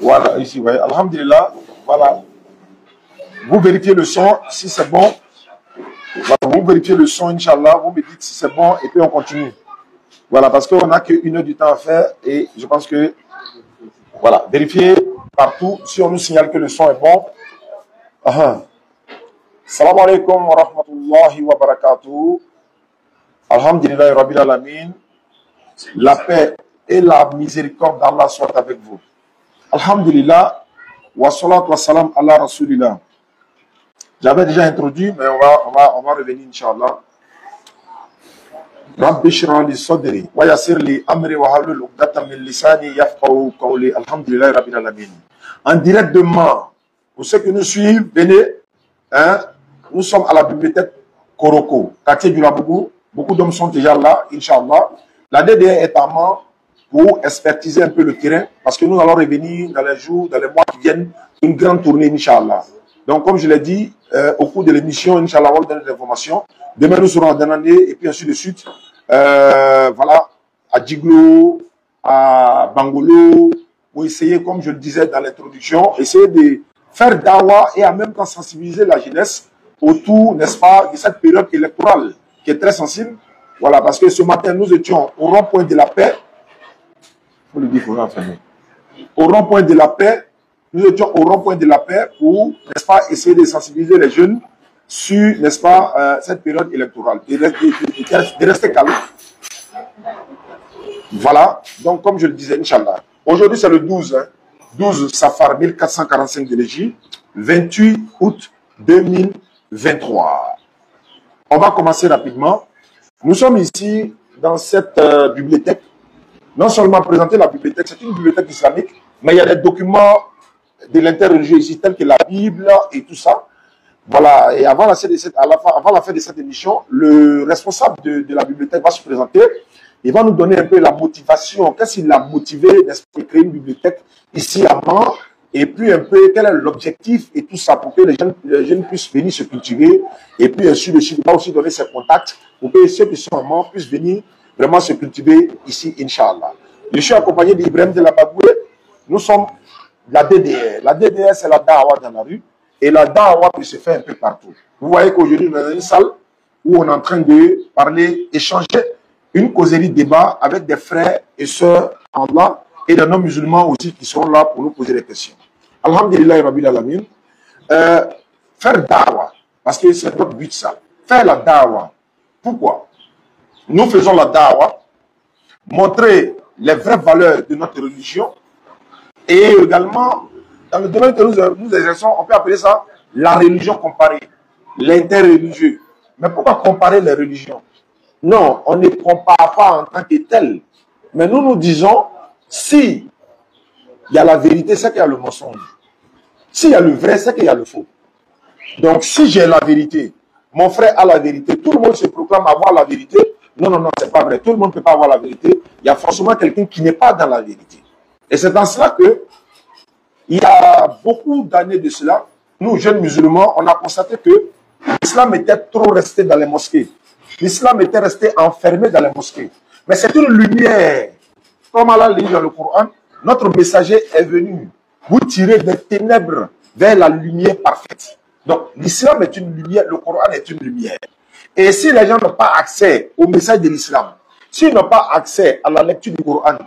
Voilà, ici, ouais. Alhamdulillah. Voilà. Vous vérifiez le son, si c'est bon. Voilà, vous vérifiez le son, Inch'Allah. Vous me dites si c'est bon et puis on continue. Voilà, parce qu'on n'a qu'une heure du temps à faire et je pense que, voilà, vérifiez partout. Si on nous signale que le son est bon. Salam alaikum wa rahmatullahi wa barakatuh. Alhamdulillah Rabbil Alamin. La paix et la miséricorde d'Allah soient avec vous. Alhamdulillah. Wa salatu wa salam ala rasulillah. J'avais déjà introduit, mais on va revenir, Inch'Allah. Rabbi shrah li sadri wa yassir li amri wa halul uqdatan min lisani yafqahu qawli. Alhamdulillah Rabbil Alamin. En direct demain, pour ceux qui nous suivent, venez. Hein, nous sommes à la bibliothèque Koroko, quartier du Labougou. Beaucoup d'hommes sont déjà là, Inch'Allah. La DDR est à main pour expertiser un peu le terrain, parce que nous allons revenir dans les jours, dans les mois qui viennent, une grande tournée, Inch'Allah. Donc, comme je l'ai dit, au cours de l'émission, Inch'Allah, on va vous donner des informations. Demain, nous serons à Danane, et puis ainsi de suite. Voilà, à Djiglo, à Bangolo, pour essayer, comme je le disais dans l'introduction, essayer de faire dawa et en même temps sensibiliser la jeunesse autour, n'est-ce pas, de cette période électorale qui est très sensible. Voilà, parce que ce matin, nous étions au rond-point de la paix. Il faut le dire, il faut l'enfermer. Au rond-point de la paix, nous étions au rond-point de la paix pour, n'est-ce pas, essayer de sensibiliser les jeunes sur, n'est-ce pas, cette période électorale. De rester calme. Voilà, donc comme je le disais, Inch'Allah. Aujourd'hui, c'est le 12, hein. 12 Safar 1445 de l'Égypte, 28 août 2023. On va commencer rapidement. Nous sommes ici dans cette bibliothèque. Non seulement présenter la bibliothèque, c'est une bibliothèque islamique, mais il y a des documents de l'interreligieux ici, tels que la Bible et tout ça. Voilà, et avant la fin de cette émission, le responsable de la bibliothèque va se présenter. Il va nous donner un peu la motivation. Qu'est-ce qui l'a motivé de créer une bibliothèque ici à Mans? Et puis un peu quel est l'objectif et tout ça pour que les jeunes puissent venir se cultiver. Et puis ainsi de suite, il va aussi donner ses contacts pour que ceux qui sont à Mans puissent venir vraiment se cultiver ici, Inch'Allah. Je suis accompagné d'Ibrahim de la Bagoué. Nous sommes la DDR. La DDR, c'est la Dawa dans la rue. Et la Dawa peut se faire un peu partout. Vous voyez qu'aujourd'hui, nous sommes dans une salle où on est en train de parler, échanger, une causerie débat avec des frères et sœurs en Allah et des non-musulmans aussi qui sont là pour nous poser des questions. Alhamdulillah Rabbil Alamin. Faire dawa, parce que c'est notre but ça. Faire la dawa. Pourquoi? Nous faisons la dawa, montrer les vraies valeurs de notre religion et également, dans le domaine que nous exerçons, on peut appeler ça la religion comparée, l'interreligieux. Mais pourquoi comparer les religions? Non, on ne compare pas en tant que tel. Mais nous disons, si il y a la vérité, c'est qu'il y a le mensonge. S'il y a le vrai, c'est qu'il y a le faux. Donc, si j'ai la vérité, mon frère a la vérité, tout le monde se proclame avoir la vérité. Non, non, non, c'est pas vrai. Tout le monde ne peut pas avoir la vérité. Il y a forcément quelqu'un qui n'est pas dans la vérité. Et c'est dans cela que, il y a beaucoup d'années de cela, nous, jeunes musulmans, on a constaté que l'islam était trop resté dans les mosquées. L'islam était resté enfermé dans les mosquées. Mais c'est une lumière. Comme Allah dit dans le Coran, notre messager est venu vous tirer des ténèbres vers la lumière parfaite. Donc, l'islam est une lumière, le Coran est une lumière. Et si les gens n'ont pas accès au message de l'islam, s'ils n'ont pas accès à la lecture du Coran,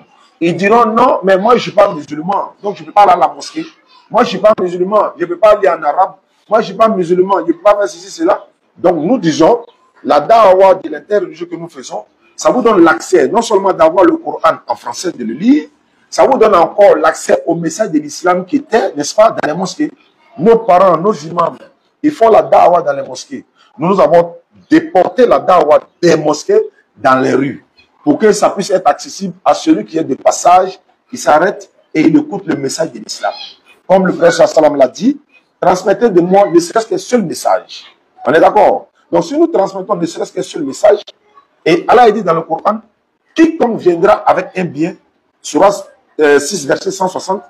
ils diront non, mais moi je ne suis pas musulman, donc je ne peux pas aller à la mosquée. Moi je ne suis pas musulman, je ne peux pas aller en arabe. Moi je ne suis pas musulman, je ne peux pas faire ceci, cela. Donc nous disons, la da'wah de l'interreligieux que nous faisons, ça vous donne l'accès non seulement d'avoir le Coran en français, de le lire, ça vous donne encore l'accès au message de l'islam qui était, n'est-ce pas, dans les mosquées. Nos parents, nos imams, ils font la da'wah dans les mosquées. Nous avons déporté la da'wah des mosquées dans les rues pour que ça puisse être accessible à celui qui est de passage, qui s'arrête et il écoute le message de l'islam. Comme le frère Sallam l'a dit, transmettez de moi ne serait-ce qu'un seul message. On est d'accord? Donc si nous transmettons ne serait-ce qu'un seul message, et Allah dit dans le Coran, quiconque viendra avec un bien, Surah 6, verset 160,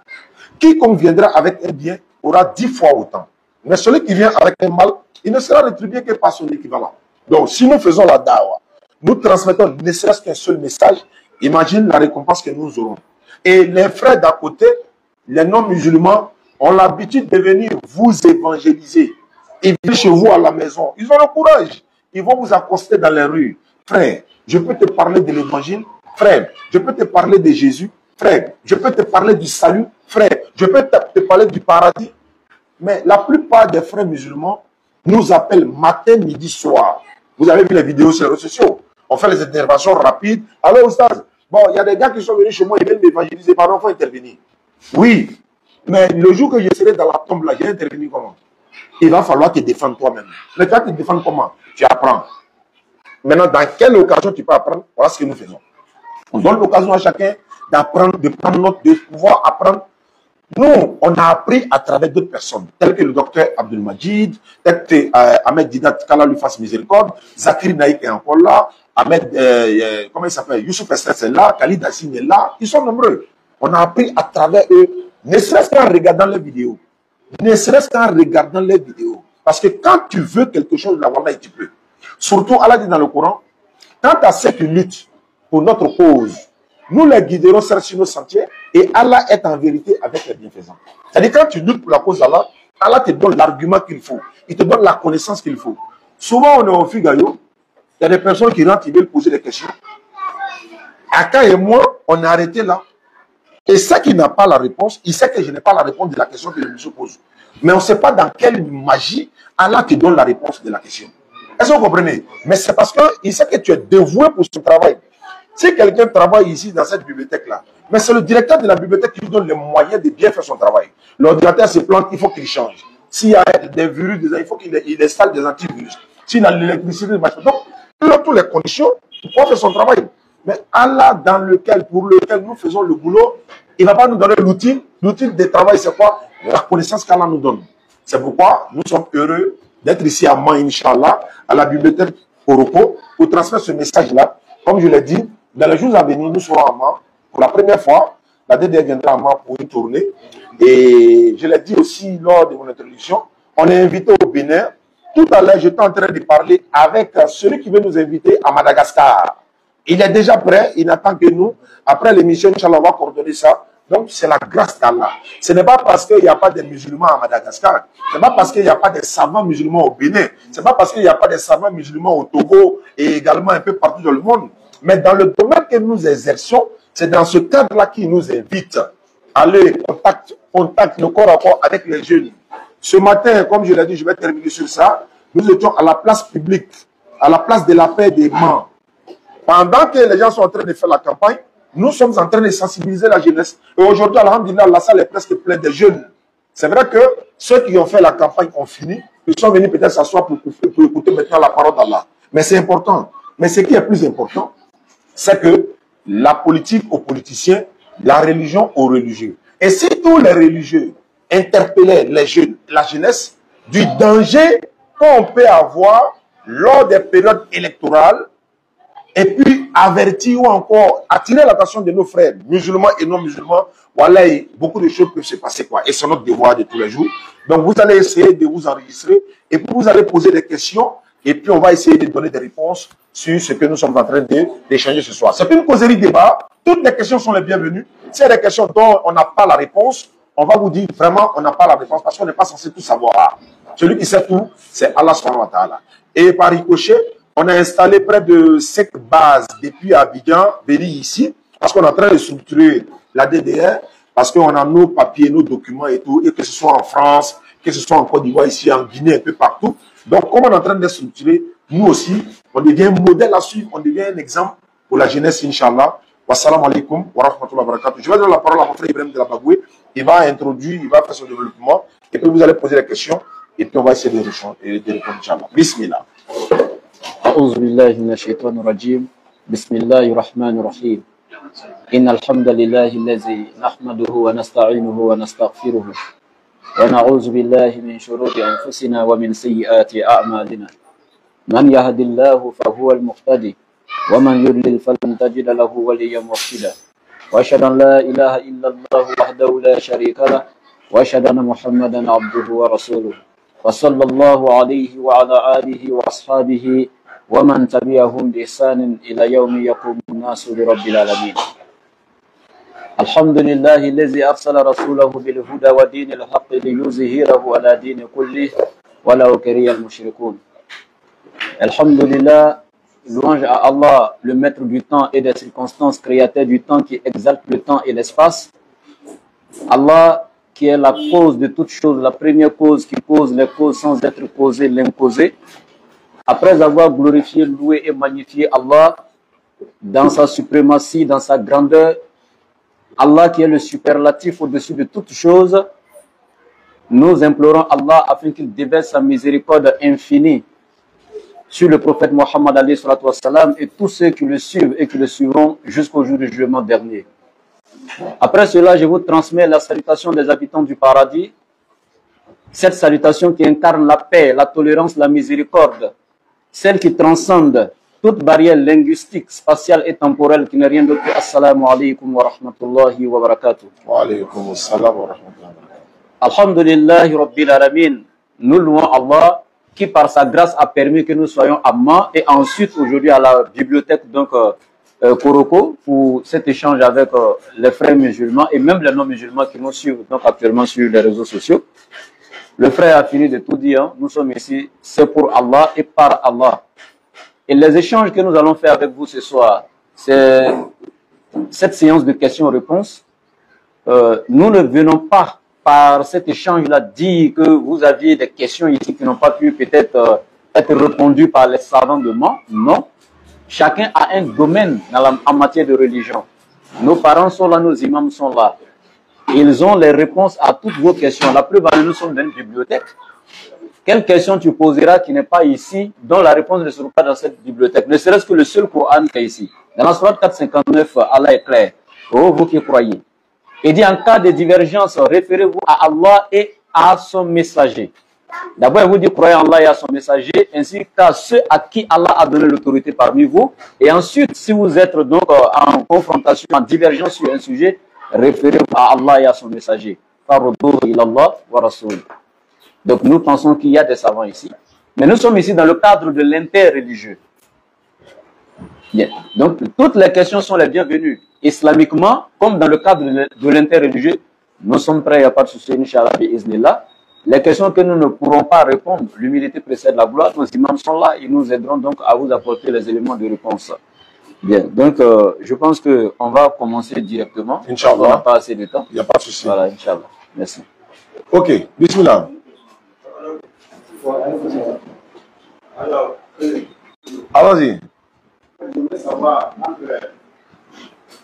quiconque viendra avec un bien aura 10 fois autant. Mais celui qui vient avec un mal, il ne sera rétribué que par son équivalent. Donc si nous faisons la da'wah, nous transmettons ne serait-ce qu'un seul message, imagine la récompense que nous aurons. Et les frères d'à côté, les non-musulmans ont l'habitude de venir vous évangéliser. Ils viennent chez vous à la maison. Ils ont le courage. Ils vont vous accoster dans les rues. Frère, je peux te parler de l'évangile. Frère, je peux te parler de Jésus. Frère, je peux te parler du salut. Frère, je peux te parler du paradis. Mais la plupart des frères musulmans nous appellent matin, midi, soir. Vous avez vu les vidéos sur les réseaux sociaux. On fait les interventions rapides. Alors, Oustaz, bon, il y a des gars qui sont venus chez moi, ils viennent m'évangéliser, pardon, il faut intervenir. Oui, mais le jour que je serai dans la tombe là, j'ai intervenu comment? Il va falloir te défendre toi-même. Mais tu vas te défendre comment? Tu apprends. Maintenant, dans quelle occasion tu peux apprendre? Voilà ce que nous faisons. On donne l'occasion à chacun d'apprendre, de prendre note, de pouvoir apprendre. Nous, on a appris à travers d'autres personnes, tels que le docteur Abdul Majid, tel que Ahmed Didat, qu'Allah lui fasse miséricorde, Zakir Naïk est encore là, Ahmed, comment il s'appelle, Youssouf Estes est là, Khalid Hassine est là, ils sont nombreux. On a appris à travers eux, ne serait-ce qu'en regardant les vidéos. Ne serait-ce qu'en regardant les vidéos. Parce que quand tu veux quelque chose, là, voilà, tu peux. Surtout, Allah dit dans le Coran, quant à ceux qui luttent pour notre cause, nous les guiderons sur nos sentiers et Allah est en vérité avec les bienfaisants. C'est-à-dire quand tu luttes pour la cause d'Allah, Allah te donne l'argument qu'il faut. Il te donne la connaissance qu'il faut. Souvent, on est au Figaro, il y a des personnes qui rentrent, ils veulent poser des questions. Aka et moi, on est arrêté là. Et ceux qui n'a pas la réponse, il sait que je n'ai pas la réponse de la question que le monsieur pose. Mais on ne sait pas dans quelle magie Allah te donne la réponse de la question. Est-ce que vous comprenez? Mais c'est parce qu'il sait que tu es dévoué pour son travail. Si quelqu'un travaille ici dans cette bibliothèque-là, mais c'est le directeur de la bibliothèque qui lui donne les moyens de bien faire son travail. L'ordinateur se plante, il faut qu'il change. S'il y a des virus, il faut qu'il installe des antivirus. S'il a l'électricité, donc il a toutes les conditions pour pouvoir faire son travail. Mais Allah, pour lequel nous faisons le boulot, il ne va pas nous donner l'outil. L'outil de travail, c'est quoi? La connaissance qu'Allah nous donne. C'est pourquoi nous sommes heureux d'être ici à Man, Inch'Allah, à la bibliothèque Oropo, pour transmettre ce message-là. Comme je l'ai dit, dans les jours à venir, nous serons à Man pour la première fois. La DDR viendra à Man pour une tournée. Et je l'ai dit aussi lors de mon introduction, on est invité au Bénin. Tout à l'heure, j'étais en train de parler avec celui qui veut nous inviter à Madagascar. Il est déjà prêt, il n'attend que nous. Après l'émission, Inch'Allah, on va coordonner ça. Donc, c'est la grâce d'Allah. Ce n'est pas parce qu'il n'y a pas de musulmans à Madagascar. Ce n'est pas parce qu'il n'y a pas de savants musulmans au Bénin. Ce n'est pas parce qu'il n'y a pas de savants musulmans au Togo et également un peu partout dans le monde. Mais dans le domaine que nous exerçons, c'est dans ce cadre-là qu'il nous invite à aller contact le corps à corps avec les jeunes. Ce matin, comme je l'ai dit, je vais terminer sur ça. Nous étions à la place publique, à la place de la paix des morts. Pendant que les gens sont en train de faire la campagne, nous sommes en train de sensibiliser la jeunesse. Et aujourd'hui, alhamdulillah, la salle est presque pleine de jeunes. C'est vrai que ceux qui ont fait la campagne ont fini. Ils sont venus peut-être s'asseoir pour écouter maintenant la parole d'Allah. Mais c'est important. Mais ce qui est plus important, c'est que la politique aux politiciens, la religion aux religieux. Et si tous les religieux interpellaient les jeunes, la jeunesse, du danger qu'on peut avoir lors des périodes électorales, et puis avertir ou encore attirer l'attention de nos frères musulmans et non musulmans, voilà, beaucoup de choses peuvent se passer, quoi. Et c'est notre devoir de tous les jours. Donc vous allez essayer de vous enregistrer et puis vous allez poser des questions et puis on va essayer de donner des réponses sur ce que nous sommes en train d'échanger ce soir. C'est une causerie débat. Toutes les questions sont les bienvenues. S'il y a des questions dont on n'a pas la réponse, on va vous dire vraiment on n'a pas la réponse parce qu'on n'est pas censé tout savoir. Celui qui sait tout, c'est Allah subhanahu wa ta'ala. Et par ricochet, on a installé près de 5 bases depuis Abidjan, Béni ici, parce qu'on est en train de structurer la DDR, parce qu'on a nos papiers, nos documents et tout, et que ce soit en France, que ce soit en Côte d'Ivoire, ici, en Guinée, un peu partout. Donc, comme on est en train de structurer, nous aussi, on devient un modèle à suivre, on devient un exemple pour la jeunesse, Inch'Allah. Wassalamu alaikum wa rahmatullahi wa barakatuh. Je vais donner la parole à mon frère Ibrahim de la Bagoué. Il va introduire, il va faire son développement, et puis vous allez poser des questions, et puis on va essayer de répondre, Inch'Allah. Bismillah. أعوذ بالله من الشيطان الرجيم بسم الله الرحمن الرحيم إن الحمد لله الذي نحمده ونستعينه ونستغفره ونعوذ بالله من شرور أنفسنا ومن سيئات أعمالنا من يهد الله فهو المهتدي ومن يضلل فلن تجد له وليا مرشدا وأشهد أن لا إله إلا الله وحده لا شريك له وأشهد أن محمدا عبده ورسوله وصلى الله عليه وعلى آله وأصحابه ومن تبعهم بإحسان إلى يوم يقوم الناس لرب العالمين. Alhamdulillah, الذي أرسل رسوله بالهدى ودين الحق ليظهره على دين كله ولو كره المشركون. Alhamdulillah, louange à Allah, le maître du temps et des circonstances, créateur du temps qui exalte le temps et l'espace. Allah qui est la cause de toutes choses, la première cause qui cause les causes sans être causée, l'imposé. Après avoir glorifié, loué et magnifié Allah dans sa suprématie, dans sa grandeur, Allah qui est le superlatif au-dessus de toutes choses, nous implorons Allah afin qu'il déverse sa miséricorde infinie sur le prophète Mohammed alayhi salatu wassalam et tous ceux qui le suivent et qui le suivront jusqu'au jour du jugement dernier. Après cela, je vous transmets la salutation des habitants du paradis, cette salutation qui incarne la paix, la tolérance, la miséricorde, celle qui transcende toute barrière linguistique, spatiale et temporelle qui n'est rien d'autre que Assalamu alaikum wa rahmatullahi wa barakatuh. Wa alaykum assalam wa rahmatullahi wa barakatuh. Alhamdulillahi Rabbil Alamin. Nous louons Allah qui par sa grâce a permis que nous soyons à Mans et ensuite aujourd'hui à la bibliothèque donc Koroko pour cet échange avec les frères musulmans et même les non-musulmans qui nous suivent donc actuellement sur les réseaux sociaux. Le frère a fini de tout dire, nous sommes ici, c'est pour Allah et par Allah. Et les échanges que nous allons faire avec vous ce soir, c'est cette séance de questions-réponses. Nous ne venons pas par cet échange-là dire que vous aviez des questions ici qui n'ont pas pu peut-être être répondues par les savants de Mans. Non. Chacun a un domaine en matière de religion. Nos parents sont là, nos imams sont là. Ils ont les réponses à toutes vos questions. La plupart de nous sommes dans une bibliothèque. Quelle question tu poseras qui n'est pas ici, dont la réponse ne sera pas dans cette bibliothèque? Ne serait-ce que le seul Coran qui est ici. Dans la sourate 459, Allah est clair. Oh, vous qui croyez. Il dit en cas de divergence, référez-vous à Allah et à son messager. D'abord, il vous dit croyez en Allah et à son messager, ainsi qu'à ceux à qui Allah a donné l'autorité parmi vous. Et ensuite, si vous êtes donc en confrontation, en divergence sur un sujet, référez-vous à Allah et à son messager. Donc nous pensons qu'il y a des savants ici. Mais nous sommes ici dans le cadre de l'interreligieux. Bien. Donc toutes les questions sont les bienvenues. Islamiquement, comme dans le cadre de l'interreligieux, nous sommes prêts, il n'y a pas de souci, Inch'Allah, bi'iznillah. Les questions que nous ne pourrons pas répondre, l'humilité précède la gloire, nos imams sont là, ils nous aideront donc à vous apporter les éléments de réponse. Bien, donc je pense qu'on va commencer directement. Inch'Allah. On n'a pas assez de temps. Il n'y a pas de souci. Voilà, Inch'Allah. Merci. Ok, bismillah. Alors, Allons-y. je voudrais savoir entre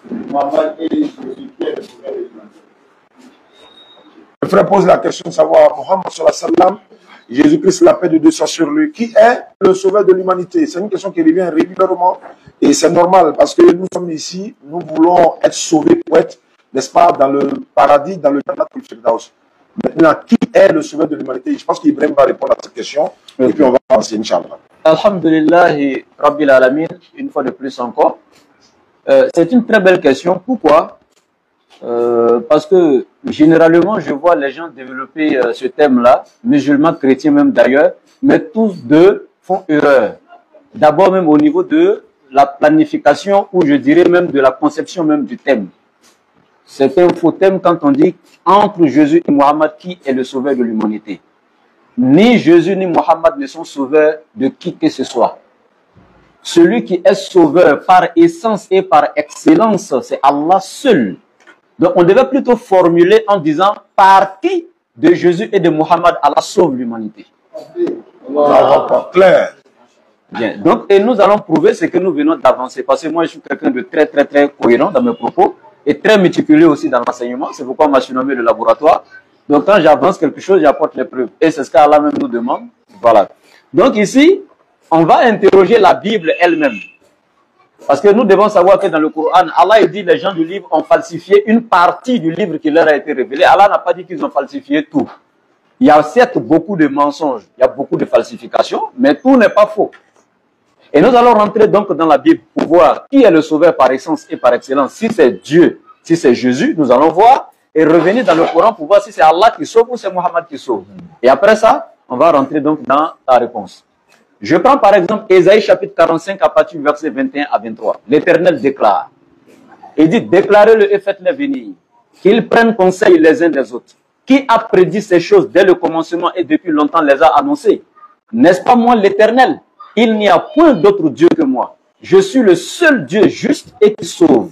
Mohamed et Jésus qui est le sauveur de l'humanité. Le frère pose la question de savoir Mohammed sallallahu alayhi wa sallam, Jésus-Christ, la paix de Dieu soit sur lui, qui est le sauveur de l'humanité? C'est une question qui revient régulièrement et c'est normal parce que nous sommes ici, nous voulons être sauvés pour être, n'est-ce pas, dans le paradis, dans le Jannat al-Firdaus. Maintenant, qui est le sauveur de l'humanité? Je pense qu'Ibrahim va répondre à cette question et puis on va avancer, Inch'Allah. Alhamdulillah, Rabbil Alamin, une fois de plus encore. C'est une très belle question. Pourquoi? Parce que généralement, je vois les gens développer ce thème-là, musulmans, chrétiens même d'ailleurs, mais tous deux font erreur. D'abord même au niveau de la planification ou je dirais même de la conception même du thème. C'est un faux thème quand on dit entre Jésus et Mohammed, qui est le sauveur de l'humanité. Ni Jésus ni Mohammed ne sont sauveurs de qui que ce soit. Celui qui est sauveur par essence et par excellence, c'est Allah seul. Donc on devait plutôt formuler en disant par qui de Jésus et de Mohammed Allah sauve l'humanité. Clair. Bien. Donc, et nous allons prouver ce que nous venons d'avancer. Parce que moi, je suis quelqu'un de très cohérent dans mes propos et très méticuleux aussi dans l'enseignement. C'est pourquoi on m'a surnommé le laboratoire. Donc, quand j'avance quelque chose, j'apporte les preuves. Et c'est ce qu'Allah même nous demande. Voilà. Donc, ici, on va interroger la Bible elle-même. Parce que nous devons savoir que dans le Coran, Allah dit les gens du livre ont falsifié une partie du livre qui leur a été révélé. Allah n'a pas dit qu'ils ont falsifié tout. Il y a certes beaucoup de mensonges, il y a beaucoup de falsifications, mais tout n'est pas faux. Et nous allons rentrer donc dans la Bible pour voir qui est le sauveur par essence et par excellence. Si c'est Dieu, si c'est Jésus, nous allons voir et revenir dans le Coran pour voir si c'est Allah qui sauve ou c'est Mohammed qui sauve. Et après ça, on va rentrer donc dans la réponse. Je prends par exemple Ésaïe chapitre 45 à partir du verset 21 à 23. L'Éternel déclare: Il dit, déclarez-le et faites-les venir. Qu'ils prennent conseil les uns des autres. Qui a prédit ces choses dès le commencement et depuis longtemps les a annoncées? N'est-ce pas moi l'Éternel? Il n'y a point d'autre Dieu que moi. Je suis le seul Dieu juste et qui sauve.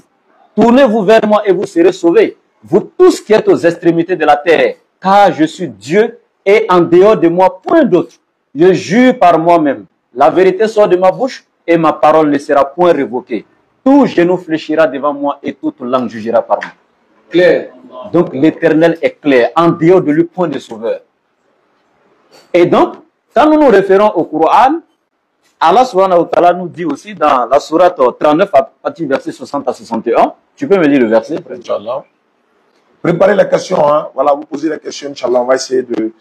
Tournez-vous vers moi et vous serez sauvés, vous tous qui êtes aux extrémités de la terre, car je suis Dieu et en dehors de moi point d'autre. Je jure par moi-même. La vérité sort de ma bouche et ma parole ne sera point révoquée. Tout genou fléchira devant moi et toute langue jugera par moi. Clair. Donc l'Éternel est clair, en dehors de lui point de sauveur. Et donc, quand nous nous référons au Coran, Allah subhanahu wa ta'ala nous dit aussi dans la sourate 39, à partir du verset 60 à 61, tu peux me lire le verset? Inch'Allah. Préparez la question, hein. Voilà, vous posez la question, Inch'Allah, on va essayer de...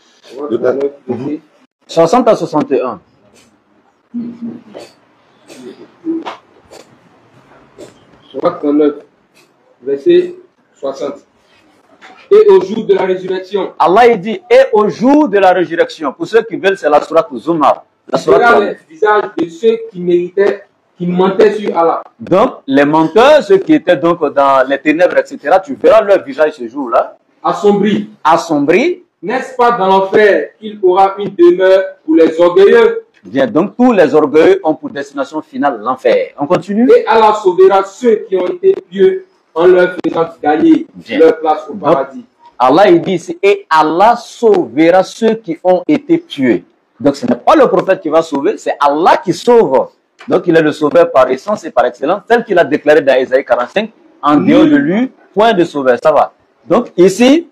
60 à 61. Sourate 39, verset 60. Et au jour de la résurrection, Allah il dit, et au jour de la résurrection, pour ceux qui veulent, c'est la sourate Zumar. La tu verras sourate... les visages de ceux qui méritaient, qui mentaient sur Allah. Donc, les menteurs, ceux qui étaient donc dans les ténèbres, etc., tu verras leur visage ce jour-là, Assombris. assombris. N'est-ce pas dans l'enfer qu'il aura une demeure pour les orgueilleux? Bien, donc tous les orgueilleux ont pour destination finale l'enfer. On continue. Et Allah sauvera ceux qui ont été pieux en leur faisant gagner Bien. leur place au paradis. Allah il dit ici, et Allah sauvera ceux qui ont été tués. Donc ce n'est pas le prophète qui va sauver, c'est Allah qui sauve. Donc il est le sauveur par essence et par excellence, tel qu'il a déclaré dans Isaïe 45, en dehors de lui, point de sauveur. Ça va. Donc ici,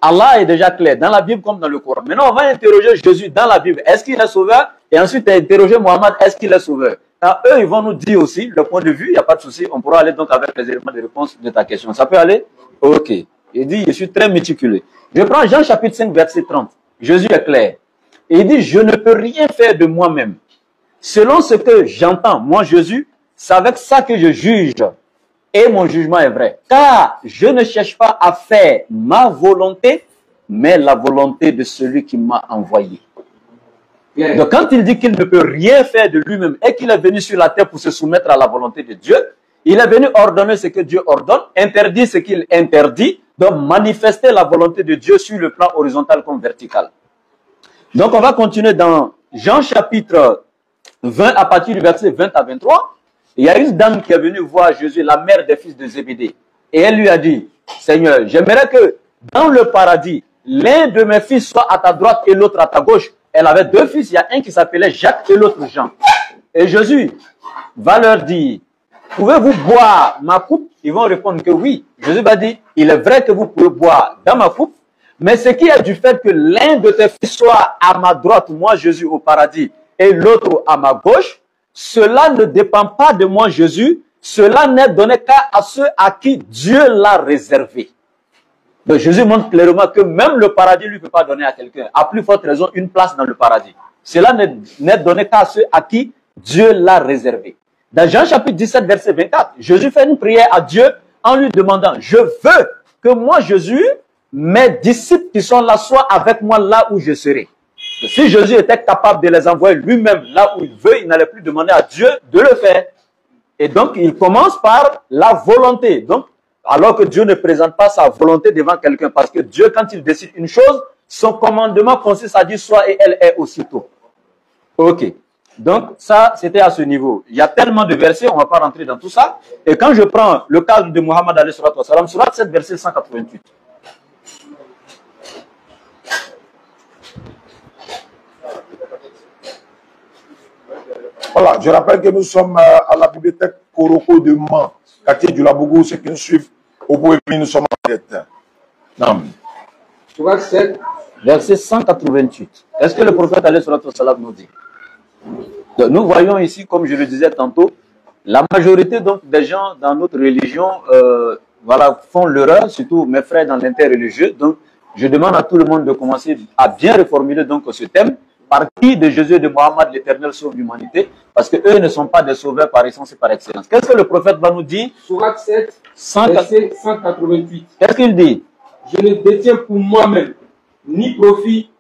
Allah est déjà clair, dans la Bible comme dans le Coran. Maintenant, on va interroger Jésus dans la Bible. Est-ce qu'il est sauveur? Et ensuite, interroger Mohammed, est-ce qu'il est sauveur? Alors, eux, ils vont nous dire aussi le point de vue, il n'y a pas de souci. On pourra aller donc avec les éléments de réponse de ta question. Ça peut aller? Ok. Il dit, je suis très méticuleux. Je prends Jean chapitre 5, verset 30. Jésus est clair. Et il dit, je ne peux rien faire de moi-même. Selon ce que j'entends, moi Jésus, c'est avec ça que je juge. Et mon jugement est vrai. Car je ne cherche pas à faire ma volonté, mais la volonté de celui qui m'a envoyé. Bien. Donc quand il dit qu'il ne peut rien faire de lui-même et qu'il est venu sur la terre pour se soumettre à la volonté de Dieu, il est venu ordonner ce que Dieu ordonne, interdire ce qu'il interdit, donc manifester la volonté de Dieu sur le plan horizontal comme vertical. Donc on va continuer dans Jean chapitre 20 à partir du verset 20 à 23. Il y a une dame qui est venue voir Jésus, la mère des fils de Zébédée. Et elle lui a dit, Seigneur, j'aimerais que dans le paradis, l'un de mes fils soit à ta droite et l'autre à ta gauche. Elle avait deux fils, il y a un qui s'appelait Jacques et l'autre Jean. Et Jésus va leur dire, pouvez-vous boire ma coupe? Ils vont répondre que oui. Jésus va dire, il est vrai que vous pouvez boire dans ma coupe, mais ce qui est du fait que l'un de tes fils soit à ma droite, moi Jésus au paradis, et l'autre à ma gauche, cela ne dépend pas de moi Jésus, cela n'est donné qu'à ceux à qui Dieu l'a réservé. Donc Jésus montre clairement que même le paradis ne lui peut pas donner à quelqu'un, à plus forte raison une place dans le paradis. Cela n'est donné qu'à ceux à qui Dieu l'a réservé. Dans Jean chapitre 17, verset 24, Jésus fait une prière à Dieu en lui demandant, je veux que moi Jésus, mes disciples qui sont là, soient avec moi là où je serai. Si Jésus était capable de les envoyer lui-même là où il veut, il n'allait plus demander à Dieu de le faire. Et donc, il commence par la volonté. Donc, alors que Dieu ne présente pas sa volonté devant quelqu'un, parce que Dieu, quand il décide une chose, son commandement consiste à dire soit et elle est aussitôt. Ok. Donc, ça, c'était à ce niveau. Il y a tellement de versets, on ne va pas rentrer dans tout ça. Et quand je prends le cadre de Mohammed alayhi salatu wa salam, surat 7, verset 188. Voilà, je rappelle que nous sommes à la bibliothèque Koroko de Mans, quartier du Labougou, ceux qui nous suivent, au Boévi, nous sommes en tête. Non. Sourate 7, Verset 188. Est-ce que le prophète alayhi salatu wa salam nous dit? Donc, nous voyons ici, comme je le disais tantôt, la majorité donc, des gens dans notre religion voilà, font l'erreur, surtout mes frères dans l'interreligieux. Donc, je demande à tout le monde de commencer à bien reformuler donc, ce thème. Par qui de Jésus et de Mohammed l'Éternel sauve l'humanité? Parce que eux ne sont pas des sauveurs par essence et par excellence. Qu'est-ce que le prophète va nous dire? Sourate 7, verset 188. Qu'est-ce qu'il dit? Je ne détiens pour moi-même ni profit,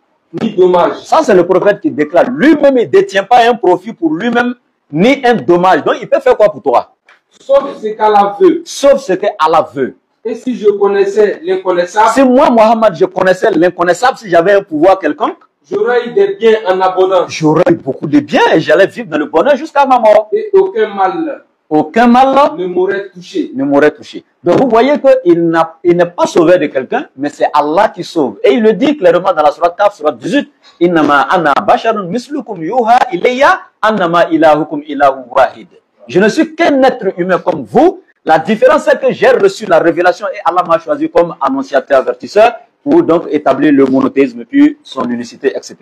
ni dommage. Ça, c'est le prophète qui déclare. Lui-même, il ne détient pas un profit pour lui-même, ni un dommage. Donc, il peut faire quoi pour toi? Sauf ce qu'Allah veut. Sauf ce qu'Allah veut. Et si je connaissais l'inconnaissable, Si moi, Mohammed, je connaissais l'inconnaissable, si j'avais un pouvoir quelconque, j'aurais eu des biens en abondance j'aurais eu beaucoup de biens et j'allais vivre dans le bonheur jusqu'à ma mort. et aucun mal Aucun mal ne m'aurait touché. ne m'aurait touché. Donc vous voyez qu'il n'est pas sauveur de quelqu'un, mais c'est Allah qui sauve. Et il le dit clairement dans la sourate Kaf, sourate 18, Innama ana basharun mislukum yuha ilayya annama ilahukum ilahu wahid. Je ne suis qu'un être humain comme vous. La différence c'est que j'ai reçu la révélation et Allah m'a choisi comme annonciateur, avertisseur pour donc établir le monothéisme puis son unicité, etc.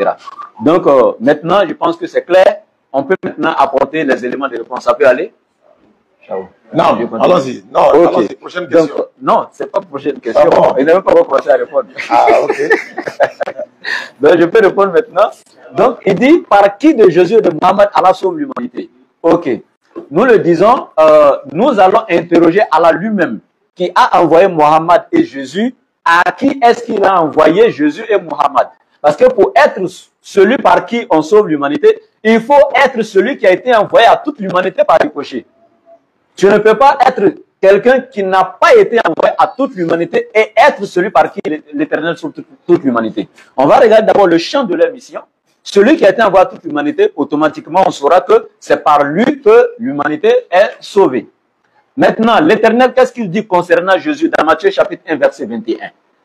Donc maintenant, je pense que c'est clair. On peut maintenant apporter les éléments de réponse. Ça peut aller? Ciao. Non, allons-y. Non, Ok. allons-y. Prochaine question. Donc, non, c'est pas prochaine question. Ah bon? Il n'a même pas commencé à répondre. Ah, ok. Donc, je peux répondre maintenant. Donc, il dit, par qui de Jésus et de Mohammed Allah sauve l'humanité? Ok. Nous le disons, nous allons interroger Allah lui-même, qui a envoyé Mohammed et Jésus. À qui est-ce qu'il a envoyé Jésus et Mohammed? Parce que pour être celui par qui on sauve l'humanité, il faut être celui qui a été envoyé à toute l'humanité par ricochet. Tu ne peux pas être quelqu'un qui n'a pas été envoyé à toute l'humanité et être celui par qui l'Éternel sauve toute l'humanité. On va regarder d'abord le champ de leur mission. Celui qui a été envoyé à toute l'humanité, automatiquement, on saura que c'est par lui que l'humanité est sauvée. Maintenant, l'Éternel, qu'est-ce qu'il dit concernant Jésus dans Matthieu chapitre 1, verset 21?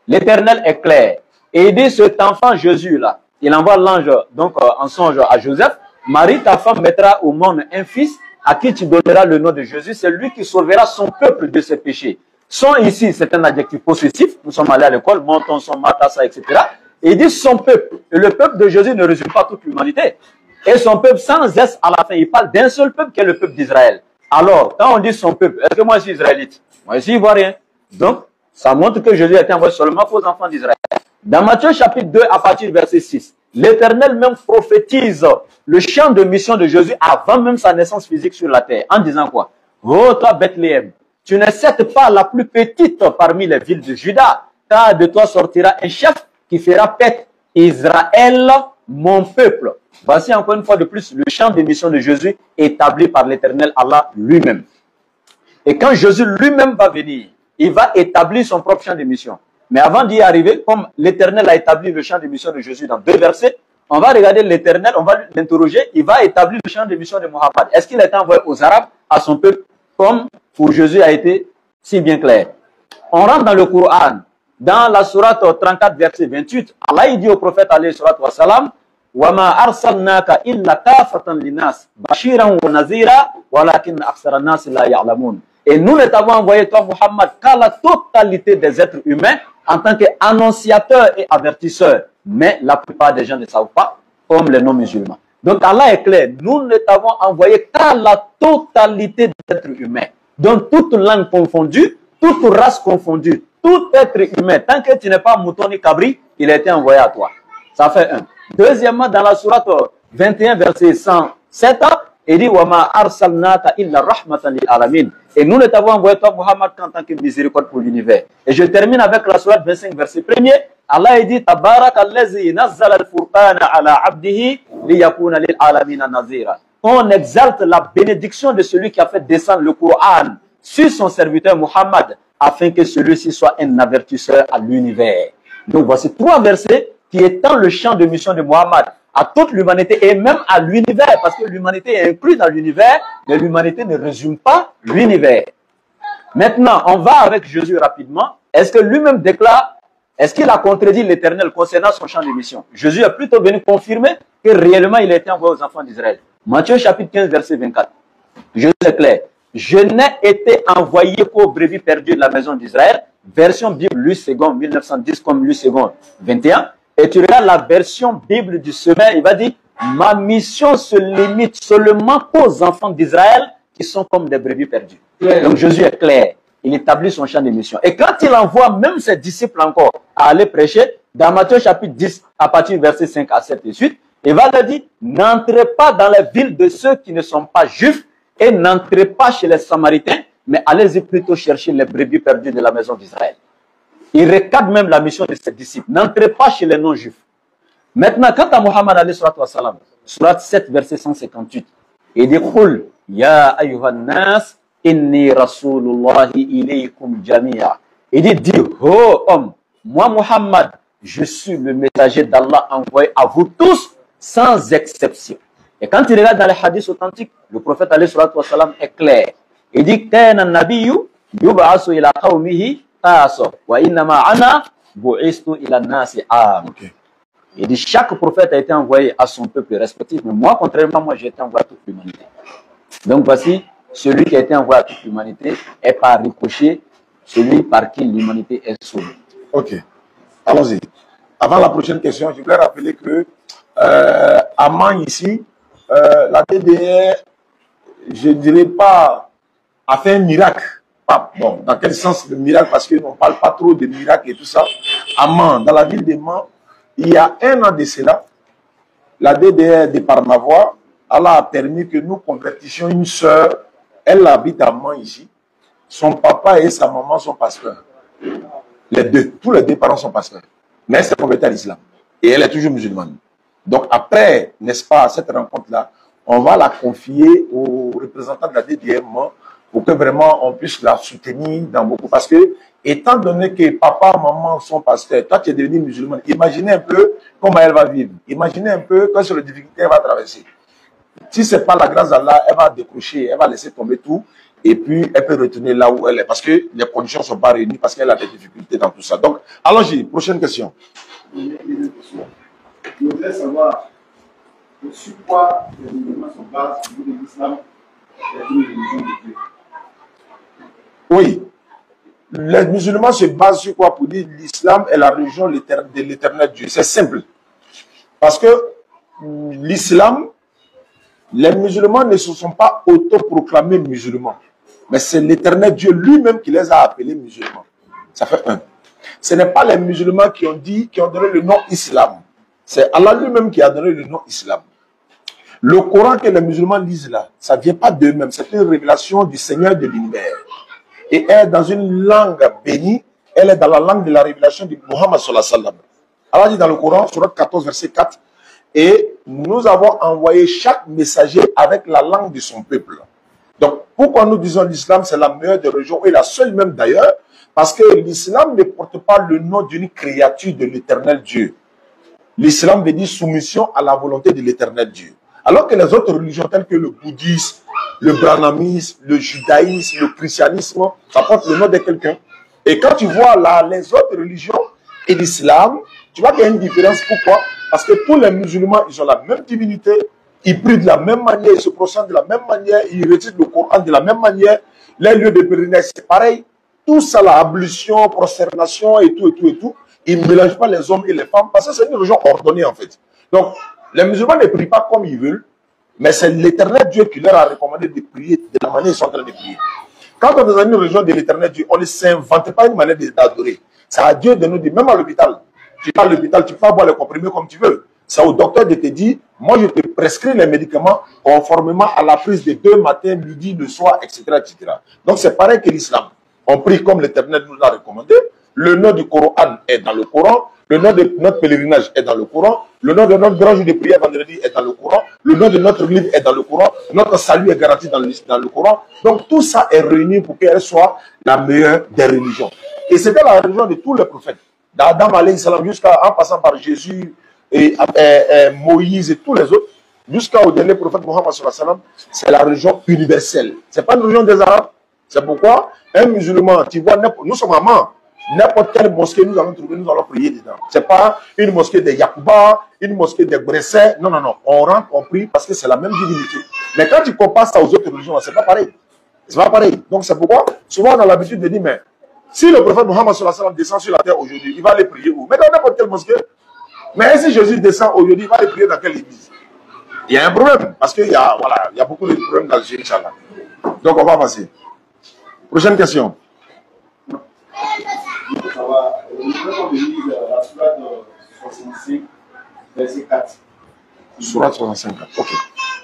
L'Éternel est clair. Et il dit, cet enfant Jésus-là, il envoie l'ange donc en songe à Joseph. Marie, ta femme, mettra au monde un fils à qui tu donneras le nom de Jésus. C'est lui qui sauvera son peuple de ses péchés. Son ici, c'est un adjectif possessif. Nous sommes allés à l'école, montons son matassa, etc. Et il dit son peuple. Et le peuple de Jésus ne résume pas toute l'humanité. Et son peuple sans S à la fin. Il parle d'un seul peuple qui est le peuple d'Israël. Alors, quand on dit son peuple, est-ce que moi je suis israélite? Moi ici, je ne vois rien. Donc, ça montre que Jésus a été envoyé seulement aux enfants d'Israël. Dans Matthieu chapitre 2, à partir du verset 6, l'Éternel même prophétise le champ de mission de Jésus avant même sa naissance physique sur la terre, en disant quoi? Oh, toi, Bethléem, tu n'es certes pas la plus petite parmi les villes de Juda, car de toi sortira un chef qui fera paître Israël, mon peuple. Voici encore une fois de plus le champ de mission de Jésus établi par l'Éternel Allah lui-même. Et quand Jésus lui-même va venir, il va établir son propre champ de mission. Mais avant d'y arriver, comme l'Éternel a établi le champ de mission de Jésus dans 2 versets, on va regarder l'Éternel, on va l'interroger, il va établir le champ de mission de Mohammed. Est-ce qu'il a été envoyé aux Arabes, à son peuple, comme pour Jésus a été si bien clair? On rentre dans le Coran, dans la sourate 34, verset 28, Allah il dit au prophète alayhi salatu wa salam, وَمَا أَرْسَلْنَاكَ إِلَّا كَافَةً لِلنَّاسِ بَشِيرًا وَنَذِيرًا وَلَكِنَّ أَكْثَرَ النَّاسِ لَا يَعْلَمُونَ. Et nous ne t'avons envoyé, toi, Muhammad, qu'à la totalité des êtres humains en tant qu'annonciateur et avertisseur. Mais la plupart des gens ne savent pas, comme les non-musulmans. Donc Allah est clair, nous ne t'avons envoyé qu'à la totalité des êtres humains. Donc toute langue confondue, toute race confondue, tout être humain, tant que tu n'es pas mouton ni cabri, il a été envoyé à toi. Ça fait un. Deuxièmement, dans la sourate 21, verset 107, il dit وَمَا أَرْسَلْنَاكَ إِلَّا رَحْمَةً لِلْعَالَمِينَ. Et nous ne t'avons envoyé toi, Muhammad, qu'en tant que miséricorde pour l'univers. Et je termine avec la sourate 25, verset 1er. Allah dit تَبَارَكَ الَّذِي نَزَّلَ الْفُرْقَانَ عَلَى عَبْدِهِ لِيَكُونَ لِلْعَالَمِينَ نَذِيرًا. On exalte la bénédiction de celui qui a fait descendre le Coran sur son serviteur Muhammad, afin que celui-ci soit un avertisseur à l'univers. Donc voici 3 versets qui étendent le champ de mission de Muhammad à toute l'humanité et même à l'univers, parce que l'humanité est inclue dans l'univers, mais l'humanité ne résume pas l'univers. Maintenant, on va avec Jésus rapidement. Est-ce que lui-même déclare, est-ce qu'il a contredit l'Éternel concernant son champ de mission? Jésus est plutôt venu confirmer que réellement il a été envoyé aux enfants d'Israël. Matthieu chapitre 15, verset 24. Jésus est clair. Je n'ai été envoyé qu'aux brebis perdues de la maison d'Israël. Version Bible, Louis II, 1910 comme Louis II, 21. Et tu regardes la version Bible du Semeur, il va dire, ma mission se limite seulement aux enfants d'Israël qui sont comme des brebis perdues. Donc Jésus est clair, il établit son champ de mission. Et quand il envoie même ses disciples encore à aller prêcher, dans Matthieu chapitre 10, à partir du verset 5 à 7 et suite, il va leur dire, n'entrez pas dans les villes de ceux qui ne sont pas juifs et n'entrez pas chez les Samaritains, mais allez-y plutôt chercher les brebis perdues de la maison d'Israël. Il recadre même la mission de ses disciples. N'entrez pas chez les non-juifs. Maintenant, quant à Muhammad alayhi salatu wa salam, surat 7, verset 158, il dit, Qul ya ayyuhan nas Inni Rasulullahi ilaykum jami'a. Il dit, oh homme, moi Muhammad, je suis le messager d'Allah envoyé à vous tous, sans exception. Et quand il regarde dans les hadiths authentiques, le prophète alayhi salatu wa salam est clair. Il dit, kana nabiyyu yub'asu ila qawmihi khassa wa innama ana bu'istu ila nasi am. Il dit, chaque prophète a été envoyé à son peuple respectif, mais moi, contrairement, moi, j'ai été envoyé à toute l'humanité. Donc voici, celui qui a été envoyé à toute l'humanité est par ricochet celui par qui l'humanité est sauvée. Ok, allons-y. Avant la prochaine question, je voudrais rappeler que à Man ici, la DDR, je ne dirais pas, a fait un miracle. Pas, bon, dans quel sens le miracle? Parce qu'on ne parle pas trop de miracle et tout ça. À Man, dans la ville de Man, il y a un an de cela, la DDR de Parnavois, Allah a permis que nous convertissions une sœur. Elle habite à Man ici. Son papa et sa maman sont pasteurs. Les deux, tous les deux parents sont pasteurs. Mais elle s'est convertie à l'islam. Et elle est toujours musulmane. Donc après, n'est-ce pas, cette rencontre-là, on va la confier aux représentants de la DDM pour que vraiment on puisse la soutenir dans beaucoup. Parce que, étant donné que papa, maman sont pasteurs, toi tu es devenu musulman, imaginez un peu comment elle va vivre. Imaginez un peu quelles sont les difficultés qu'elle va traverser. Si ce n'est pas la grâce d'Allah, elle va décrocher, elle va laisser tomber tout. Et puis, elle peut retourner là où elle est. Parce que les conditions ne sont pas réunies, parce qu'elle a des difficultés dans tout ça. Donc, allons-y, prochaine question. Je voudrais savoir sur quoi les musulmans sont basés au niveau de l'islam et de religion de Dieu. Oui. Les musulmans se basent sur quoi pour dire l'islam est la religion de l'éternel Dieu? C'est simple. Parce que l'islam, les musulmans ne se sont pas autoproclamés musulmans. Mais c'est l'éternel Dieu lui-même qui les a appelés musulmans. Ça fait un. Ce n'est pas les musulmans qui ont dit, qui ont donné le nom islam. C'est Allah lui-même qui a donné le nom islam. Le Coran que les musulmans lisent là, ça ne vient pas d'eux-mêmes. C'est une révélation du Seigneur de l'univers. Et elle est dans une langue bénie. Elle est dans la langue de la révélation de Muhammad sallallahu alayhi wa sallam. Allah dit dans le Coran, surat 14, verset 4, et nous avons envoyé chaque messager avec la langue de son peuple. Donc, pourquoi nous disons l'islam, c'est la meilleure des religions, et la seule même d'ailleurs, parce que l'islam ne porte pas le nom d'une créature de l'éternel Dieu. L'islam veut dire soumission à la volonté de l'éternel Dieu. Alors que les autres religions telles que le bouddhisme, le brahmanisme, le judaïsme, le christianisme, ça porte le nom de quelqu'un. Et quand tu vois là les autres religions et l'islam, tu vois qu'il y a une différence. Pourquoi? Parce que tous les musulmans, ils ont la même divinité, ils prient de la même manière, ils se procèdent de la même manière, ils récitent le Coran de la même manière, les lieux de pèlerinage, c'est pareil. Tout ça, la ablution, prosternation et tout, et tout, et tout, ils ne mélangent pas les hommes et les femmes, parce que c'est une religion ordonnée en fait. Donc, les musulmans ne prient pas comme ils veulent, mais c'est l'éternel Dieu qui leur a recommandé de prier de la manière dont ils sont en train de prier. Quand on est dans une religion de l'éternel Dieu, on ne s'invente pas une manière d'adorer. C'est à Dieu de nous dire, même à l'hôpital, tu vas à l'hôpital, tu peux pas boire les comprimés comme tu veux. C'est au docteur de te dire, moi je te prescris les médicaments conformément à la prise de 2 matins, midi, le soir, etc. etc. Donc c'est pareil que l'islam. On prie comme l'Éternel nous l'a recommandé. Le nom du Coran est dans le Coran. Le nom de notre pèlerinage est dans le Coran. Le nom de notre grand jour de prière vendredi est dans le Coran. Le nom de notre livre est dans le Coran. Notre salut est garanti dans le Coran. Donc tout ça est réuni pour qu'elle soit la meilleure des religions. Et c'était la religion de tous les prophètes. D'Adam alayhi salam jusqu'à en passant par Jésus et Moïse et tous les autres, jusqu'au dernier prophète Mohammed sallallahu alayhi wa sallam, c'est la religion universelle. C'est pas une religion des Arabes. C'est pourquoi un musulman, tu vois, nous sommes amants. N'importe quelle mosquée nous allons trouver, nous allons prier dedans. Ce n'est pas une mosquée de Yacouba, une mosquée de Bressé. Non, non, non. On rentre, on prie parce que c'est la même divinité. Mais quand tu compares ça aux autres religions, c'est pas pareil. C'est pas pareil. Donc c'est pourquoi souvent on a l'habitude de dire, mais si le prophète Mohammed sallallahu alayhi wa sallam descend sur la terre aujourd'hui, il va aller prier où? Mais dans n'importe quelle mosquée. Mais si Jésus descend aujourd'hui, il va aller prier dans quelle église? Il y a un problème. Parce qu'il y a, voilà, il y a beaucoup de problèmes dans le Jésus, Inch'Allah. Donc on va passer. Prochaine question. Il faut savoir, je voudrais qu'on lise la sourate 65, verset 4. Sourate 65, ok.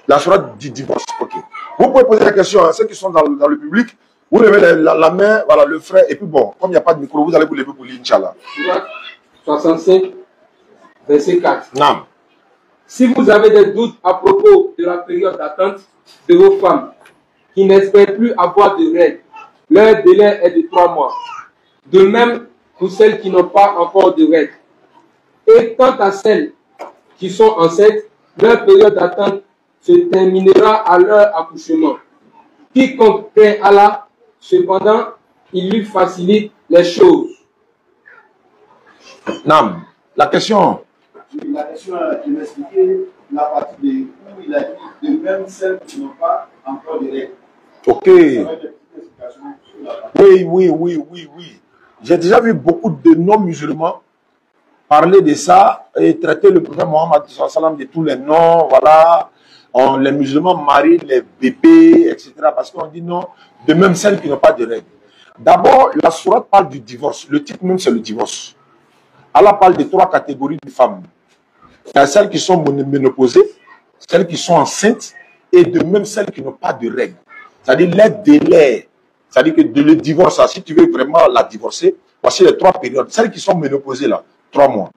La sourate du divorce, ok. Vous pouvez poser la question à ceux qui sont dans le public. Vous levez la main, voilà, le frère, et puis bon, comme il n'y a pas de micro, vous allez vous lever pour lire, Inch'Allah. Sourate 65, verset 4. Non. Si vous avez des doutes à propos de la période d'attente de vos femmes qui n'espèrent plus avoir de règles. Leur délai est de 3 mois. De même pour celles qui n'ont pas encore de règles. Et quant à celles qui sont enceintes, leur période d'attente se terminera à leur accouchement. Quiconque craint Allah, cependant, il lui facilite les choses. Nam, la question. La question, il m'a expliqué la partie de où il a dit de même celles qui n'ont pas encore de règles. Ok. Oui. J'ai déjà vu beaucoup de non-musulmans parler de ça et traiter le prophète Mohammed de tous les noms. Voilà. Les musulmans marient les bébés, etc. Parce qu'on dit non, de même celles qui n'ont pas de règles. D'abord, la sourate parle du divorce. Le titre même, c'est le divorce. Allah parle de 3 catégories de femmes. Il y a celles qui sont ménopausées, celles qui sont enceintes et de même celles qui n'ont pas de règles. C'est-à-dire les délais. C'est-à-dire que le divorce, si tu veux vraiment la divorcer, voici les 3 périodes. Celles qui sont ménopausées, là, 3 mois.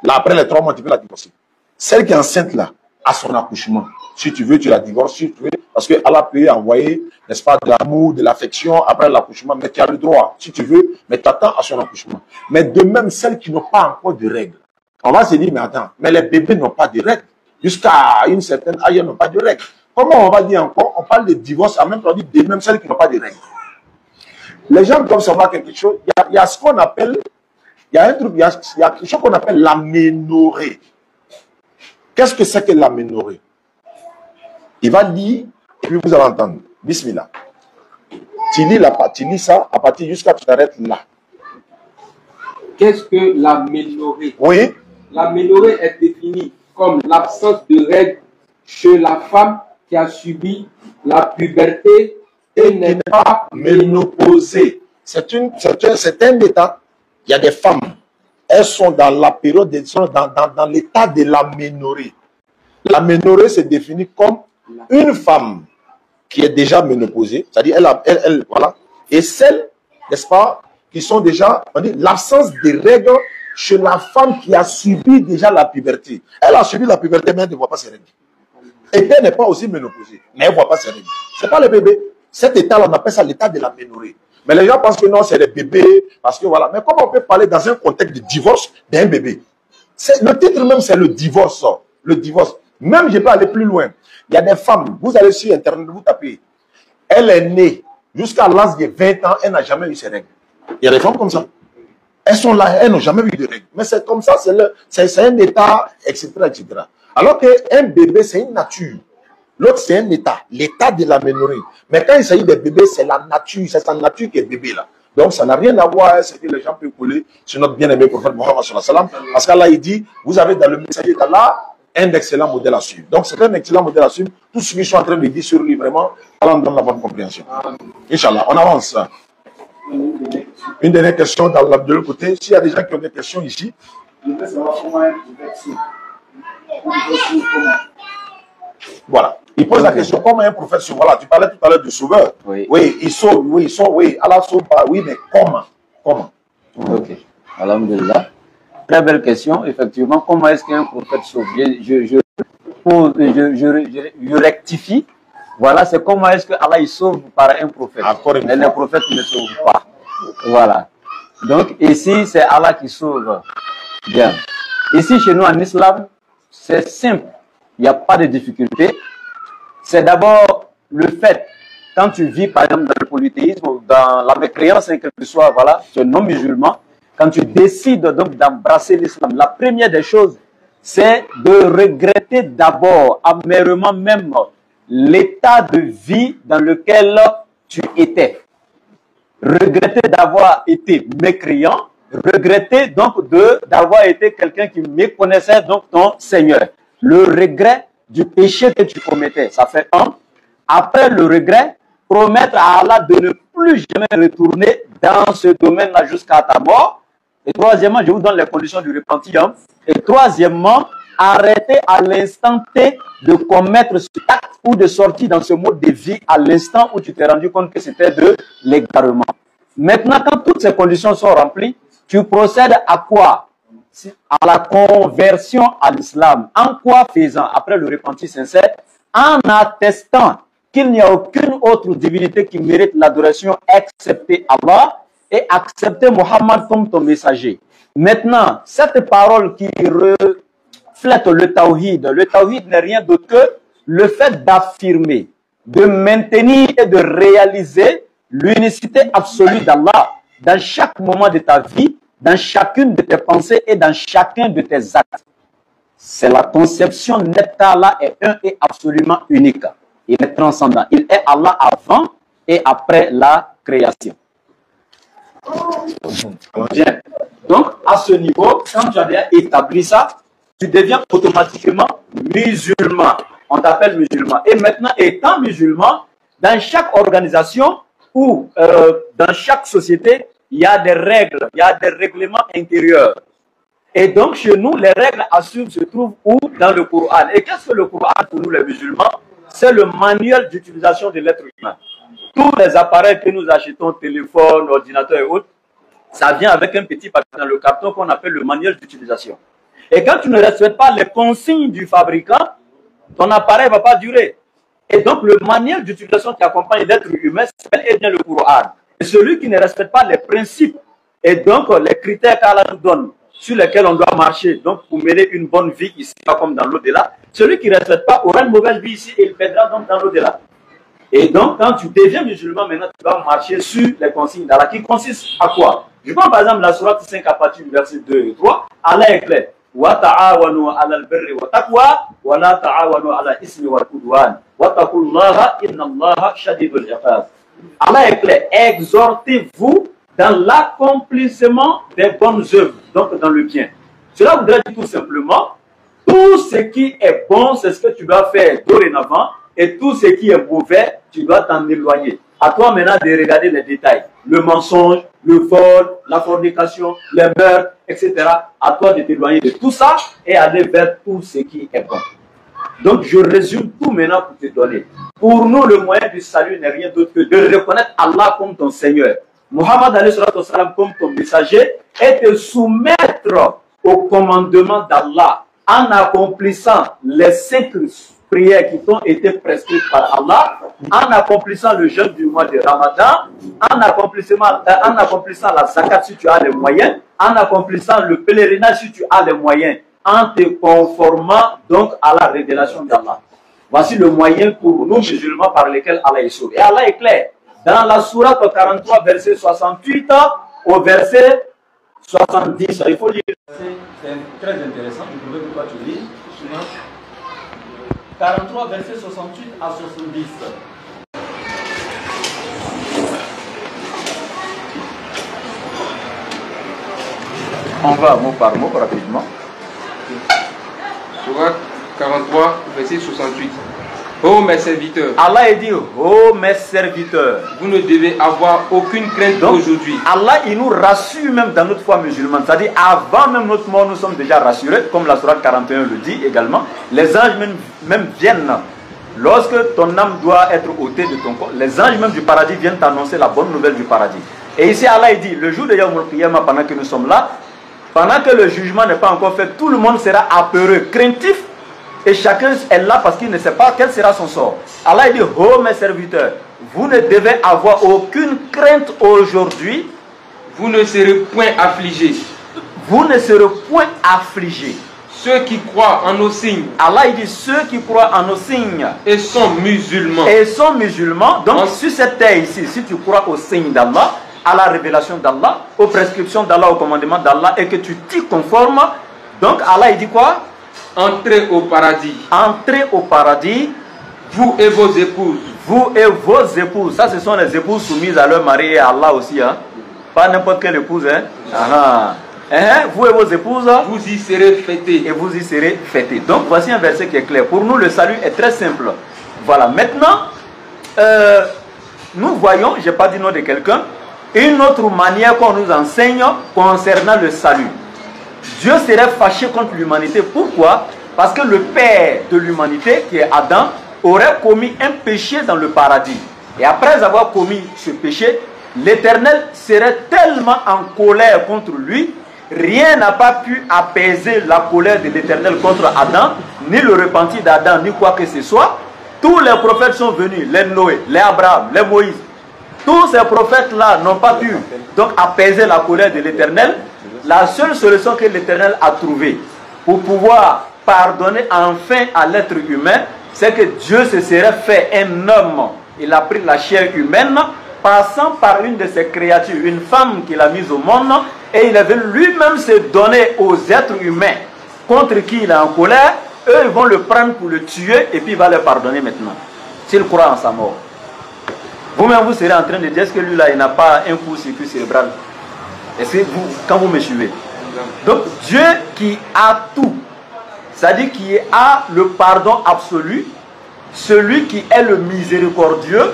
Là, après les 3 mois, tu peux la divorcer. Celle qui est enceinte, là, à son accouchement. Si tu veux, tu la divorces. Si tu veux, parce que Allah peut envoyer, n'est-ce pas, de l'amour, de l'affection après l'accouchement. Mais tu as le droit, si tu veux, mais tu attends à son accouchement. Mais de même, celles qui n'ont pas encore de règles. On va se dire, mais attends, mais les bébés n'ont pas de règles. Jusqu'à une certaine âge, ils n'ont pas de règles. Comment on va dire encore? On parle de divorce, en même temps, on dit de même celles qui n'ont pas de règles. Les gens doivent savoir quelque chose. Il y a ce qu'on appelle, il y a quelque chose qu'on appelle l'aménorrhée. Qu'est-ce que c'est que l'aménorrhée? Il va dire, et puis vous allez entendre. Bismillah. Tu lis ça à partir jusqu'à tu t'arrêtes là. Qu'est-ce que l'aménorrhée? Oui. L'aménorrhée est définie comme l'absence de règles chez la femme qui a subi la puberté et n'est pas ménopausée. C'est un état. Il y a des femmes, elles sont dans la période, elles sont dans l'état de l'aménorrhée. L'aménorrhée se définit comme une femme qui est déjà ménopausée, c'est-à-dire voilà, et celles, n'est-ce pas, qui sont déjà, on dit, l'absence de règles chez la femme qui a subi déjà la puberté. Elle a subi la puberté, mais elle ne voit pas ses règles. Et elle n'est pas aussi ménopausée, mais elle ne voit pas ses règles. Ce n'est pas le bébé. Cet état-là, on appelle ça l'état de l'aménorrhée. Mais les gens pensent que non, c'est des bébés, parce que voilà. Mais comment on peut parler dans un contexte de divorce d'un bébé? Le titre même, c'est le divorce. Le divorce. Même, je peux aller plus loin. Il y a des femmes, vous allez sur Internet, vous tapez. Elle est née jusqu'à l'âge de 20 ans, elle n'a jamais eu ses règles. Il y a des femmes comme ça. Elles sont là, elles n'ont jamais eu de règles. Mais c'est comme ça, c'est un état, etc., etc. Alors qu'un bébé, c'est une nature. L'autre, c'est un état, l'état de l'aménorrhée. Mais quand il s'agit des bébés, c'est la nature, c'est sa nature qui est bébé là. Donc ça n'a rien à voir, c'est que les gens peuvent coller sur notre bien-aimé prophète Mohammed sallallahu alayhi wa sallam. Parce qu'Allah, il dit, vous avez dans le messager d'Allah un excellent modèle à suivre. Donc c'est un excellent modèle à suivre. Tout ce qu'ils sont en train de dire sur lui, vraiment, Allah nous donne la bonne compréhension. Inch'Allah, on avance. Une dernière question de l'autre côté. S'il y a des gens qui ont des questions ici. Je veux savoir comment voilà. Il pose la question, comment un prophète sauve? Voilà, tu parlais tout à l'heure du sauveur. Oui. Oui, il sauve, oui, Allah sauve pas, oui, mais comment? Ok. Alhamdulillah. Très belle question. Effectivement, comment est-ce qu'un prophète sauve? Je rectifie. Voilà, c'est comment est-ce que Allah il sauve par un prophète. Mais les prophètes ne sauvent pas. Voilà. Donc ici, c'est Allah qui sauve. Bien. Ici, chez nous en islam, c'est simple. Il n'y a pas de difficulté. C'est d'abord le fait, quand tu vis par exemple dans le polythéisme ou dans la mécréance, quel que soit, voilà, tu es non musulman, quand tu décides donc d'embrasser l'islam, la première des choses, c'est de regretter d'abord, amèrement même, l'état de vie dans lequel tu étais. Regretter d'avoir été mécréant, regretter donc d'avoir été quelqu'un qui méconnaissait donc ton Seigneur. Le regret du péché que tu commettais, ça fait un. Après le regret, promettre à Allah de ne plus jamais retourner dans ce domaine-là jusqu'à ta mort. Et troisièmement, je vous donne les conditions du repentir. Et troisièmement, arrêter à l'instant T de commettre ce acte ou de sortir dans ce mode de vie à l'instant où tu t'es rendu compte que c'était de l'égarement. Maintenant, quand toutes ces conditions sont remplies, tu procèdes à quoi? À la conversion à l'islam. En quoi faisant? Après le repentir sincère, en attestant qu'il n'y a aucune autre divinité qui mérite l'adoration excepté Allah et accepter Mohammed comme ton messager. Maintenant, cette parole qui reflète le tawhid n'est rien d'autre que le fait d'affirmer, de maintenir et de réaliser l'unicité absolue d'Allah dans chaque moment de ta vie, dans chacune de tes pensées et dans chacun de tes actes. C'est la conception nette d'Allah est un et absolument unique. Il est transcendant. Il est Allah avant et après la création. Bien. Donc, à ce niveau, quand tu as bien établi ça, tu deviens automatiquement musulman. On t'appelle musulman. Et maintenant, étant musulman, dans chaque organisation ou dans chaque société, il y a des règles, il y a des règlements intérieurs. Et donc, chez nous, les règles à suivre se trouvent où? Dans le Coran. Et qu'est-ce que le Coran pour nous, les musulmans? C'est le manuel d'utilisation de l'être humain. Tous les appareils que nous achetons, téléphone, ordinateur et autres, ça vient avec un petit papier dans le carton qu'on appelle le manuel d'utilisation. Et quand tu ne respectes pas les consignes du fabricant, ton appareil ne va pas durer. Et donc, le manuel d'utilisation qui accompagne l'être humain, c'est bien le Coran. Et celui qui ne respecte pas les principes et donc les critères qu'Allah nous donne, sur lesquels on doit marcher, donc pour mener une bonne vie ici, pas comme dans l'au-delà, celui qui ne respecte pas aura une mauvaise vie ici et il perdra donc dans l'au-delà. Et donc, quand tu deviens musulman, maintenant, tu vas marcher sur les consignes d'Allah, qui consistent à quoi? Je prends par exemple la sourate 5 à partir du verset 2 et 3. Allah est clair. Wa ta'awanu 'ala al-birri wa taqwa wa la ta'awanu 'ala al-ismi wal 'udwan wattaqullaha innallaha shadidul 'iqab. Allah est clair. Exhortez-vous dans l'accomplissement des bonnes œuvres, donc dans le bien. Cela voudrait dire tout simplement, tout ce qui est bon, c'est ce que tu dois faire dorénavant, et tout ce qui est mauvais, tu dois t'en éloigner. À toi maintenant de regarder les détails, le mensonge, le vol, la fornication, les meurtres, etc. À toi de t'éloigner de tout ça et aller vers tout ce qui est bon. Donc je résume tout maintenant pour te donner. Pour nous, le moyen du salut n'est rien d'autre que de reconnaître Allah comme ton Seigneur, Muhammad alayhi salam comme ton messager, et te soumettre au commandement d'Allah en accomplissant les 5 prières qui t'ont été prescrites par Allah, en accomplissant le jeûne du mois de Ramadan, en accomplissant la zakat si tu as les moyens, en accomplissant le pèlerinage si tu as les moyens, en te conformant donc à la révélation d'Allah. Voici le moyen pour nous musulmans par lesquels Allah est sauvé. Et Allah est clair. Dans la sourate 43, verset 68 au verset 70. Il faut lire. C'est très intéressant. Vous pouvez pourquoi tu lis. 43, verset 68 à 70. On va mot par mot rapidement. Sourate 43, verset 68. Oh mes serviteurs. Allah a dit, oh mes serviteurs. Vous ne devez avoir aucune crainte aujourd'hui. Allah, il nous rassure même dans notre foi musulmane. C'est-à-dire, avant même notre mort, nous sommes déjà rassurés, comme la sourate 41 le dit également. Les anges même viennent, lorsque ton âme doit être ôtée de ton corps, les anges même du paradis viennent t'annoncer la bonne nouvelle du paradis. Et ici, Allah, il dit, le jour de Yawm al-Qiyamah, pendant que nous sommes là, pendant que le jugement n'est pas encore fait, tout le monde sera apeureux, craintif. Et chacun est là parce qu'il ne sait pas quel sera son sort. Allah dit, oh mes serviteurs, vous ne devez avoir aucune crainte aujourd'hui. Vous ne serez point affligés. Vous ne serez point affligés. Ceux qui croient en nos signes. Allah dit, ceux qui croient en nos signes. Et sont musulmans. Et sont musulmans. Donc sur cette terre ici, si tu crois aux signes d'Allah, à la révélation d'Allah, aux prescriptions d'Allah, aux commandements d'Allah, et que tu t'y conformes, donc Allah il dit quoi? Entrez au paradis. Entrez au paradis. Vous et vos épouses. Vous et vos épouses. Ça, ce sont les épouses soumises à leur mari et à Allah aussi. Hein? Pas n'importe quelle épouse. Hein? Vous et vos épouses. Vous y serez fêtés. Et vous y serez fêtés. Donc, voici un verset qui est clair. Pour nous, le salut est très simple. Voilà. Maintenant, nous voyons, je n'ai pas dit nom de quelqu'un, une autre manière qu'on nous enseigne concernant le salut. Dieu serait fâché contre l'humanité. Pourquoi? Parce que le père de l'humanité, qui est Adam, aurait commis un péché dans le paradis. Et après avoir commis ce péché, l'Éternel serait tellement en colère contre lui, rien n'a pas pu apaiser la colère de l'Éternel contre Adam, ni le repentir d'Adam, ni quoi que ce soit. Tous les prophètes sont venus, les Noé, les Abraham, les Moïse. Tous ces prophètes-là n'ont pas pu donc apaiser la colère de l'Éternel. La seule solution que l'Éternel a trouvée pour pouvoir pardonner enfin à l'être humain, c'est que Dieu se serait fait un homme. Il a pris la chair humaine, passant par une de ses créatures, une femme qu'il a mise au monde, et il avait lui-même se donner aux êtres humains contre qui il est en colère. Eux, ils vont le prendre pour le tuer et puis il va leur pardonner maintenant, s'ils croient en sa mort. Vous-même, vous serez en train de dire, est-ce que lui-là, il n'a pas un coup-circuit cérébral? Est-ce que vous, quand vous me suivez? Donc, Dieu qui a tout, c'est-à-dire qui a le pardon absolu, celui qui est le miséricordieux,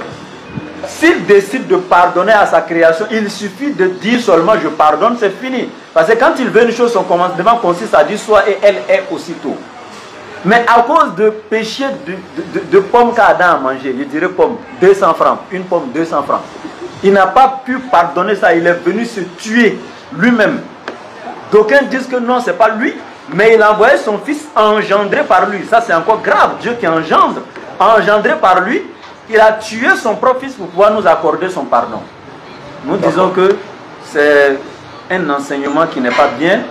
s'il décide de pardonner à sa création, il suffit de dire seulement je pardonne, c'est fini. Parce que quand il veut une chose, son commandement consiste à dire soit et elle est aussitôt. Mais à cause de péché de pommes qu'Adam a mangé, je dirais pomme, 200 francs, une pomme 200 francs. Il n'a pas pu pardonner ça, il est venu se tuer lui-même. D'aucuns disent que non, c'est pas lui, mais il a envoyé son fils engendré par lui. Ça c'est encore grave, Dieu qui engendre, engendré par lui, il a tué son propre fils pour pouvoir nous accorder son pardon. Nous disons que c'est un enseignement qui n'est pas bien.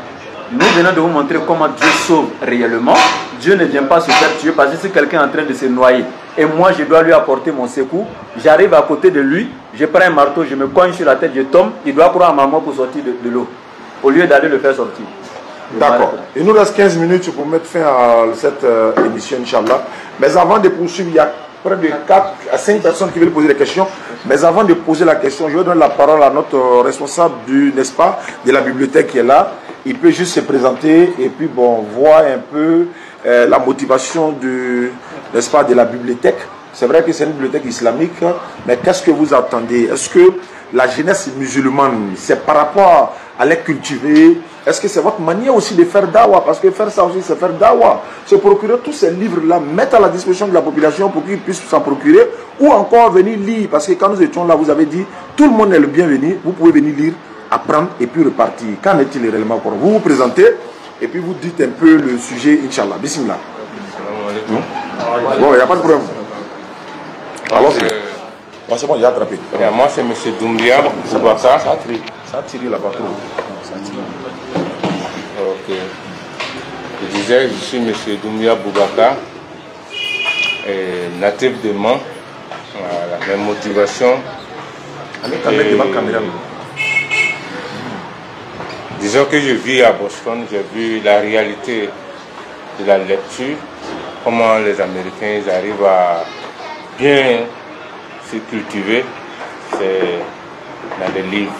Nous venons de vous montrer comment Dieu sauve réellement. Dieu ne vient pas se faire tuer parce que si quelqu'un est en train de se noyer et moi je dois lui apporter mon secours, j'arrive à côté de lui, je prends un marteau, je me cogne sur la tête, je tombe, il doit croire à ma mort pour sortir de l'eau, au lieu d'aller le faire sortir. D'accord. Il nous reste 15 minutes pour mettre fin à cette émission, Inch'Allah. Mais avant de poursuivre, il y a près de 4 à 5 personnes qui veulent poser des questions. Mais avant de poser la question, je vais donner la parole à notre responsable n'est-ce pas, de la bibliothèque qui est là. Il peut juste se présenter et puis bon, voir un peu la motivation n'est-ce pas, de la bibliothèque. C'est vrai que c'est une bibliothèque islamique, mais qu'est-ce que vous attendez? Est-ce que la jeunesse musulmane, c'est par rapport à les cultiver? Est-ce que c'est votre manière aussi de faire dawa? Parce que faire ça aussi, c'est faire dawa. Se procurer tous ces livres-là, mettre à la disposition de la population pour qu'ils puissent s'en procurer, ou encore venir lire. Parce que quand nous étions là, vous avez dit, tout le monde est le bienvenu, vous pouvez venir lire, apprendre et puis repartir. Qu'en est-il réellement? Vous vous présentez et puis vous dites un peu le sujet, Inch'Allah. Bismillah. Bon, il n'y a pas de problème. Alors, c'est bon, il a attrapé. Moi, c'est M. Doumbia Boubacar. Ça a tiré là-bas. Ok. Je disais, je suis M. Doumbia Boubacar, natif de Mans. Voilà, mes motivations. Disons que je vis à Boston, j'ai vu la réalité de la lecture, comment les Américains ils arrivent à bien se cultiver, c'est dans les livres.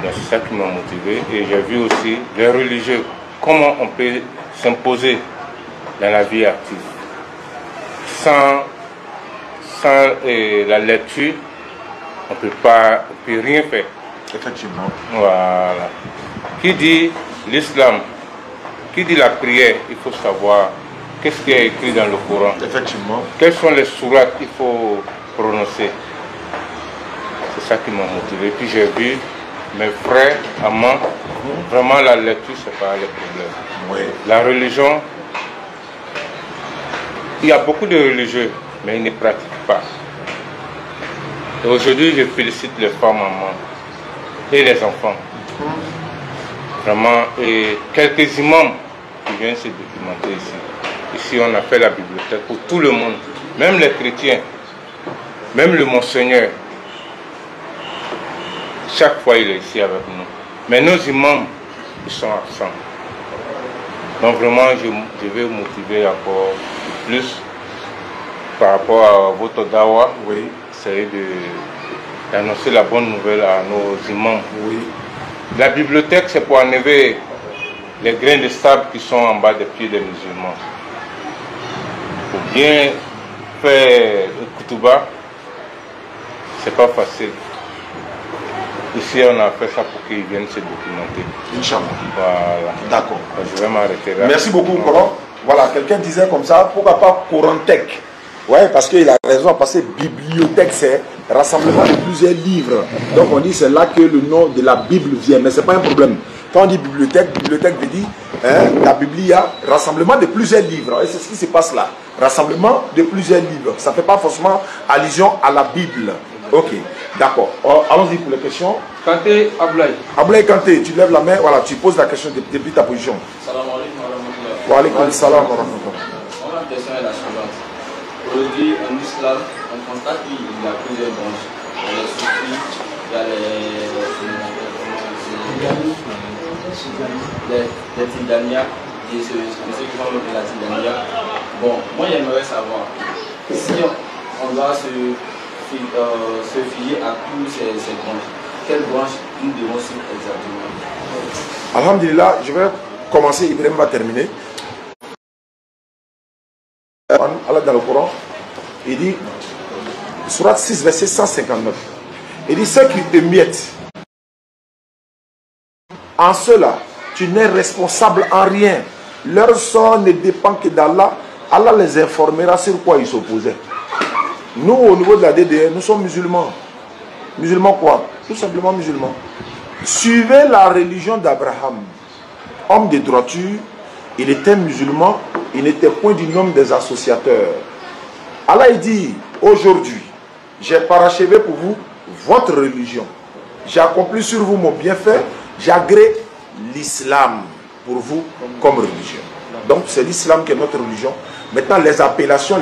Donc c'est ça qui m'a motivé. Et j'ai vu aussi les religieux, comment on peut s'imposer dans la vie active. Sans la lecture, on ne peut rien faire. Effectivement. Voilà. Qui dit l'islam, qui dit la prière, il faut savoir qu'est-ce qui est écrit dans le Coran. Effectivement. Quelles sont les sourates qu'il faut prononcer. C'est ça qui m'a motivé. Puis j'ai vu mes frères, amants, vraiment la lecture, c'est pas le problème. Oui. La religion, il y a beaucoup de religieux, mais ils ne pratiquent pas. Et aujourd'hui, je félicite les femmes mamans et les enfants. Vraiment, et quelques imams qui viennent se documenter ici. Ici, on a fait la bibliothèque pour tout le monde, même les chrétiens, même le monseigneur. Chaque fois, il est ici avec nous. Mais nos imams, ils sont absents. Donc vraiment, je vais motiver encore plus par rapport à votre dawa. Oui. C'est d'annoncer la bonne nouvelle à nos imams. Oui. La bibliothèque, c'est pour enlever les grains de sable qui sont en bas des pieds des musulmans. Pour bien faire le Koutuba, c'est pas facile. Ici, on a fait ça pour qu'ils viennent se documenter. Inch'Allah. Voilà. D'accord. Je vais m'arrêter là. Merci beaucoup, Coran. Voilà, quelqu'un disait comme ça, pourquoi pas Corantech? Ouais, parce qu'il a raison, parce que bibliothèque, c'est rassemblement de plusieurs livres. Donc on dit c'est là que le nom de la Bible vient, mais c'est pas un problème. Quand on dit bibliothèque veut dire la Biblia, rassemblement de plusieurs livres. Et c'est ce qui se passe là. rassemblement de plusieurs livres. Ça ne fait pas forcément allusion à la Bible. Ok, d'accord. Allons-y pour les questions. Kanté Ablaï. Ablaï Kanté, tu lèves la main, voilà, tu poses la question depuis ta position. Salam alaikum wa rahmatullah. Wa alaikum salam wa rahmatullah. Ma question est la suivante. Aujourd'hui, en islam, on constate qu'il y a plusieurs branches. Il y a les soufis, il y a les Tidania, et ceux qui font de la Tidania. Bon, moi j'aimerais savoir si on doit se fier à tous ces branches. Quelle branche nous devons suivre exactement? Alhamdulillah, je vais commencer, Ibrahim va terminer. Allah dans le Coran, il dit, Surat 6, verset 159, il dit, ceux qui émiettent, en cela, tu n'es responsable en rien. Leur sort ne dépend que d'Allah. Allah les informera sur quoi ils s'opposaient. Nous, au niveau de la DDR, nous sommes musulmans. Musulmans quoi? Tout simplement musulmans. Suivez la religion d'Abraham. Homme de droiture, il était musulman, il n'était point du nombre des associateurs. Allah dit, aujourd'hui, j'ai parachevé pour vous votre religion. J'ai accompli sur vous mon bienfait, j'ai agréé l'islam pour vous comme religion. Donc c'est l'islam qui est notre religion. Maintenant les appellations,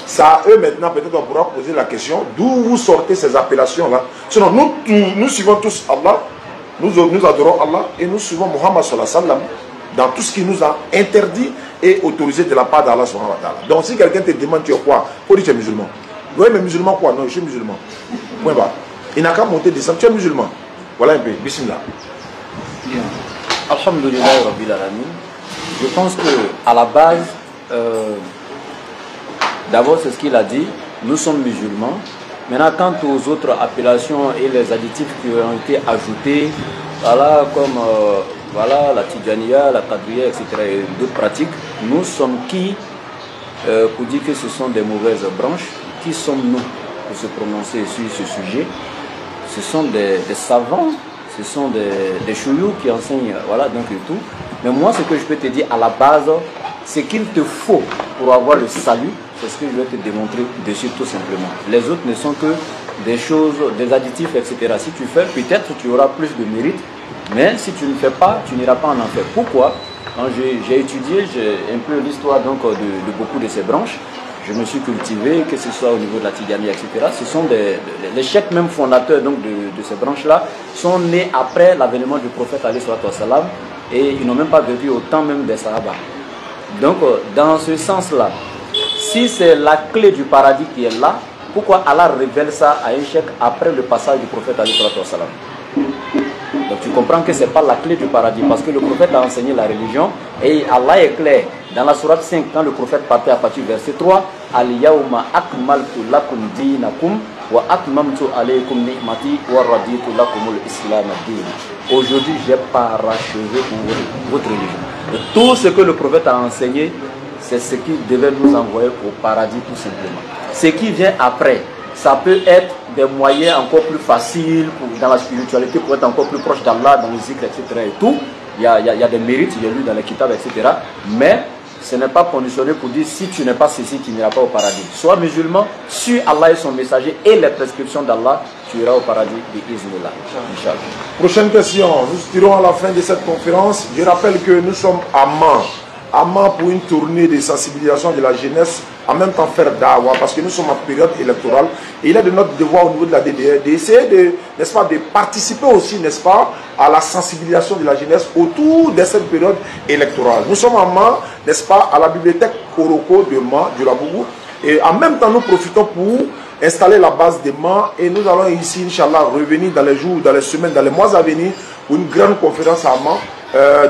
ça à eux maintenant peut-être on pourra poser la question d'où vous sortez ces appellations-là. Sinon nous suivons tous Allah, nous adorons Allah et nous suivons Muhammad sallallahu alayhi wa sallam dans tout ce qui nous a interdit et autorisé de la part d'Allah subhanahu wa ta'ala. Donc si quelqu'un te demande tu es quoi, faut dire tu es musulman. Oui mais musulman quoi? Non, je suis musulman. Point barre. Il n'a qu'à monter descendre, tu es musulman. Voilà un peu, bismillah. Bien. Alhamdulillah Rabbil Alamin. Je pense que à la base, d'abord c'est ce qu'il a dit, nous sommes musulmans. Maintenant quant aux autres appellations et les additifs qui ont été ajoutés, voilà, comme voilà, la Tidjaniya, la Qadriya, etc. et d'autres pratiques, nous sommes qui pour dire que ce sont des mauvaises branches? Qui sommes-nous pour se prononcer sur ce sujet? Ce sont des savants, ce sont des chouillous qui enseignent, voilà, donc et tout. Mais moi, ce que je peux te dire à la base, c'est qu'il te faut pour avoir le salut, c'est ce que je vais te démontrer dessus tout simplement. Les autres ne sont que des choses, des additifs, etc. Si tu fais, peut-être tu auras plus de mérite, mais si tu ne fais pas, tu n'iras pas en enfer. Pourquoi? Quand j'ai étudié un peu l'histoire donc de beaucoup de ces branches, je me suis cultivé, que ce soit au niveau de la Tidjani, etc. Ce sont les chefs même fondateurs donc, de ces branches-là sont nés après l'avènement du prophète alayhi salatu wassalam et ils n'ont même pas vécu au temps même des Sahaba. Donc, dans ce sens-là, si c'est la clé du paradis qui est là, pourquoi Allah révèle ça à un cheikh après le passage du prophète alayhi salatu wassalam? Donc tu comprends que ce n'est pas la clé du paradis parce que le prophète a enseigné la religion et Allah est clair. Dans la sourate 5, quand le prophète partait à partir du verset 3, Al-Yawma akmaltu lakum dinakum wa atmamtu alaykum ni'mati wa raditu lakumul islam din. Aujourd'hui, j'ai parachevé pour votre religion. Et tout ce que le prophète a enseigné, c'est ce qui devait nous envoyer au paradis tout simplement. Ce qui vient après, ça peut être des moyens encore plus faciles dans la spiritualité pour être encore plus proche d'Allah, dans le zikr, etc. et tout. Il y a des mérites, il y a lu dans les kitabs, etc. Mais ce n'est pas conditionné pour dire si tu n'es pas ceci, tu n'iras pas au paradis. Sois musulman, suis Allah et son messager et les prescriptions d'Allah, tu iras au paradis bi'iznillah. Inch'Allah. Prochaine question, nous tirons à la fin de cette conférence. Je rappelle que nous sommes à Mans pour une tournée de sensibilisation de la jeunesse, en même temps faire dawa, parce que nous sommes en période électorale. Et il est de notre devoir au niveau de la DDR d'essayer de, n'est-ce pas, de participer aussi, n'est-ce pas, à la sensibilisation de la jeunesse autour de cette période électorale. Nous sommes à Mans, n'est-ce pas, à la bibliothèque Koroko de Mans, de la Bougou. Et en même temps, nous profitons pour installer la base de Mans. Et nous allons ici, Inch'Allah, revenir dans les jours, dans les semaines, dans les mois à venir, pour une grande conférence à Mans.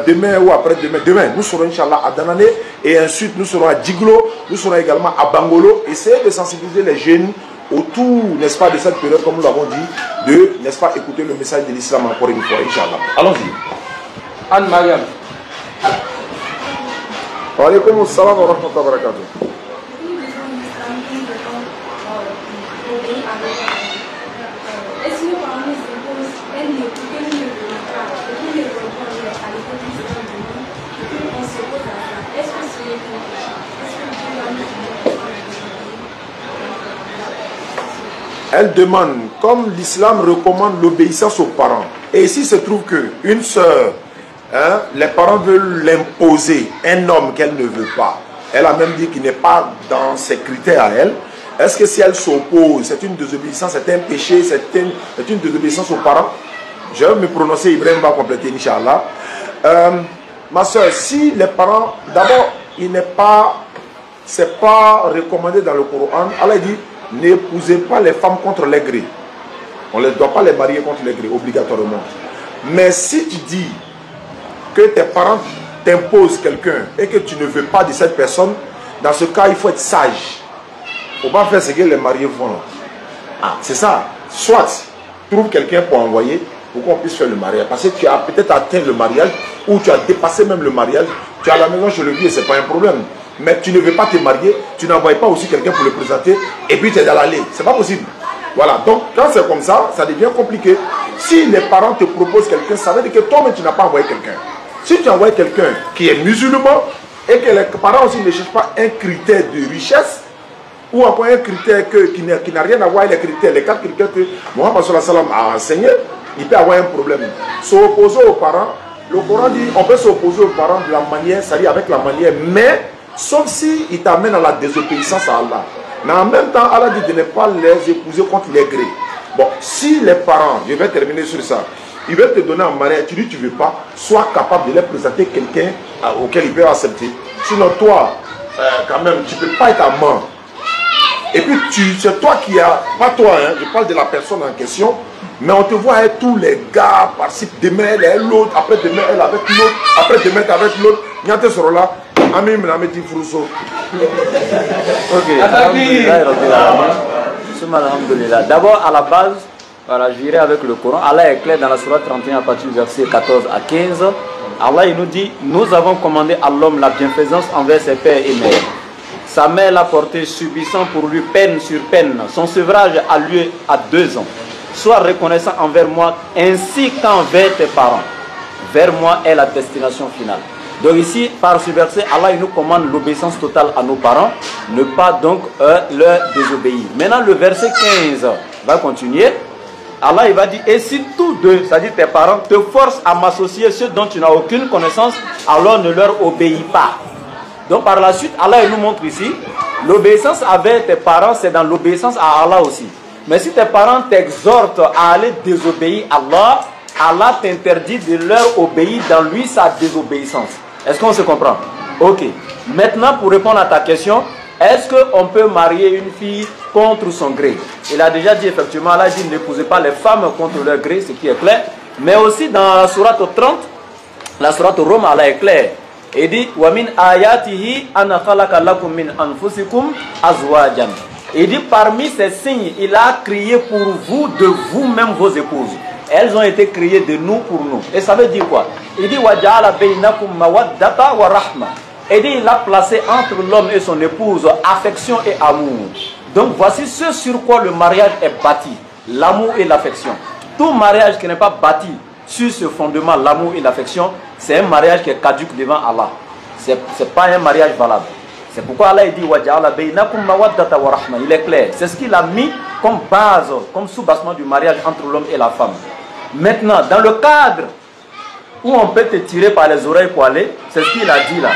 Demain ou après-demain, nous serons Inch'Allah à Danané et ensuite nous serons à Djiglo, nous serons également à Bangolo. Essayez de sensibiliser les jeunes autour, n'est-ce pas, de cette période, comme nous l'avons dit, de, n'est-ce pas, écouter le message de l'islam encore une fois, Inch'Allah. Allons-y. Anne-Mariam. Wa alaykoum salam wa rahmatullahi wa barakatuh. Elle demande, comme l'islam recommande l'obéissance aux parents, et ici se trouve qu'une sœur, hein, les parents veulent l'imposer, un homme qu'elle ne veut pas. Elle a même dit qu'il n'est pas dans ses critères à elle. Est-ce que si elle s'oppose, c'est une désobéissance, c'est un péché, c'est une désobéissance aux parents? Je vais me prononcer, Ibrahim va compléter, Inch'Allah. Ma soeur, si les parents, d'abord, c'est pas recommandé dans le Coran. Allah dit, n'épousez pas les femmes contre les grés. On ne doit pas les marier contre les grés, obligatoirement. Mais si tu dis que tes parents t'imposent quelqu'un et que tu ne veux pas de cette personne, dans ce cas, il faut être sage. Il ne faut pas faire ce que les mariés font. Ah, c'est ça. Soit, trouve quelqu'un pour envoyer, pour qu'on puisse faire le mariage. Parce que tu as peut-être atteint le mariage, ou tu as dépassé même le mariage. Tu es à la maison chez le vieux, ce n'est pas un problème. Mais tu ne veux pas te marier, tu n'envoies pas aussi quelqu'un pour le présenter, et puis tu es dans l'allée. Ce n'est pas possible. Voilà, donc quand c'est comme ça, ça devient compliqué. Si les parents te proposent quelqu'un, ça veut dire que toi-même tu n'as pas envoyé quelqu'un. Si tu envoies quelqu'un qui est musulman, et que les parents aussi ne cherchent pas un critère de richesse, ou encore un critère qui n'a rien à voir avec les critères, les 4 critères que Mohammed a enseigné, il peut avoir un problème. S'opposer aux parents, le Coran dit on peut s'opposer aux parents de la manière, c'est-à-dire avec la manière, mais sauf si il t'amène à la désobéissance à Allah. Mais en même temps, Allah dit de ne pas les épouser contre les grés. Bon, si les parents, je vais terminer sur ça, ils veulent te donner en mariage, tu dis tu ne veux pas, sois capable de les présenter quelqu'un auquel ils peuvent accepter. Sinon toi, quand même, tu ne peux pas être amant. Et puis c'est toi qui as, pas toi, hein, je parle de la personne en question, mais on te voit avec tous les gars, par-ci, demain elle est l'autre, après demain elle avec l'autre, après demain elle avec l'autre, Nyante Sorola, Ami Mnameti Frousso. Ok. D'abord, à la base, voilà, j'irai avec le Coran. Allah est clair dans la sourate 31 à partir du verset 14 à 15. Allah il nous dit, nous avons commandé à l'homme la bienfaisance envers ses pères et mères. Sa mère l'a porté subissant pour lui peine sur peine. Son sevrage a lieu à 2 ans. Sois reconnaissant envers moi ainsi qu'envers tes parents. Vers moi est la destination finale. Donc ici, par ce verset, Allah il nous commande l'obéissance totale à nos parents, ne pas donc leur désobéir. Maintenant, le verset 15 va continuer. Allah il va dire, et si tous deux, c'est-à-dire tes parents, te forcent à m'associer ceux dont tu n'as aucune connaissance, alors ne leur obéis pas. Donc par la suite, Allah il nous montre ici, l'obéissance avec tes parents, c'est dans l'obéissance à Allah aussi. Mais si tes parents t'exhortent à aller désobéir à Allah, Allah t'interdit de leur obéir dans lui sa désobéissance. Est-ce qu'on se comprend? Ok. Maintenant, pour répondre à ta question, est-ce qu'on peut marier une fille contre son gré? Il a déjà dit effectivement, Allah dit n'épousez pas les femmes contre leur gré, ce qui est clair. Mais aussi dans la sourate 30, la sourate Rome, Allah est clair. Il dit وَمِنْ آيَاتِهِ أَنَا خَلَقَ لَكُمْ مِنْ أَنفُسِكُمْ أَزْوَاجًا. Il dit parmi ces signes, il a créé pour vous de vous-même vos épouses. Elles ont été créées de nous pour nous. Et ça veut dire quoi? Il dit وَجَعَلَ بَيْنَكُمْ مَوَدَّةً وَرَحْمَةً. Il dit il a placé entre l'homme et son épouse affection et amour. Donc voici ce sur quoi le mariage est bâti. L'amour et l'affection. Tout mariage qui n'est pas bâti sur ce fondement, l'amour et l'affection, c'est un mariage qui est caduque devant Allah. Ce n'est pas un mariage valable. C'est pourquoi Allah dit il est clair. C'est ce qu'il a mis comme base, comme sous-bassement du mariage entre l'homme et la femme. Maintenant, dans le cadre où on peut te tirer par les oreilles pour aller, c'est ce qu'il a dit là.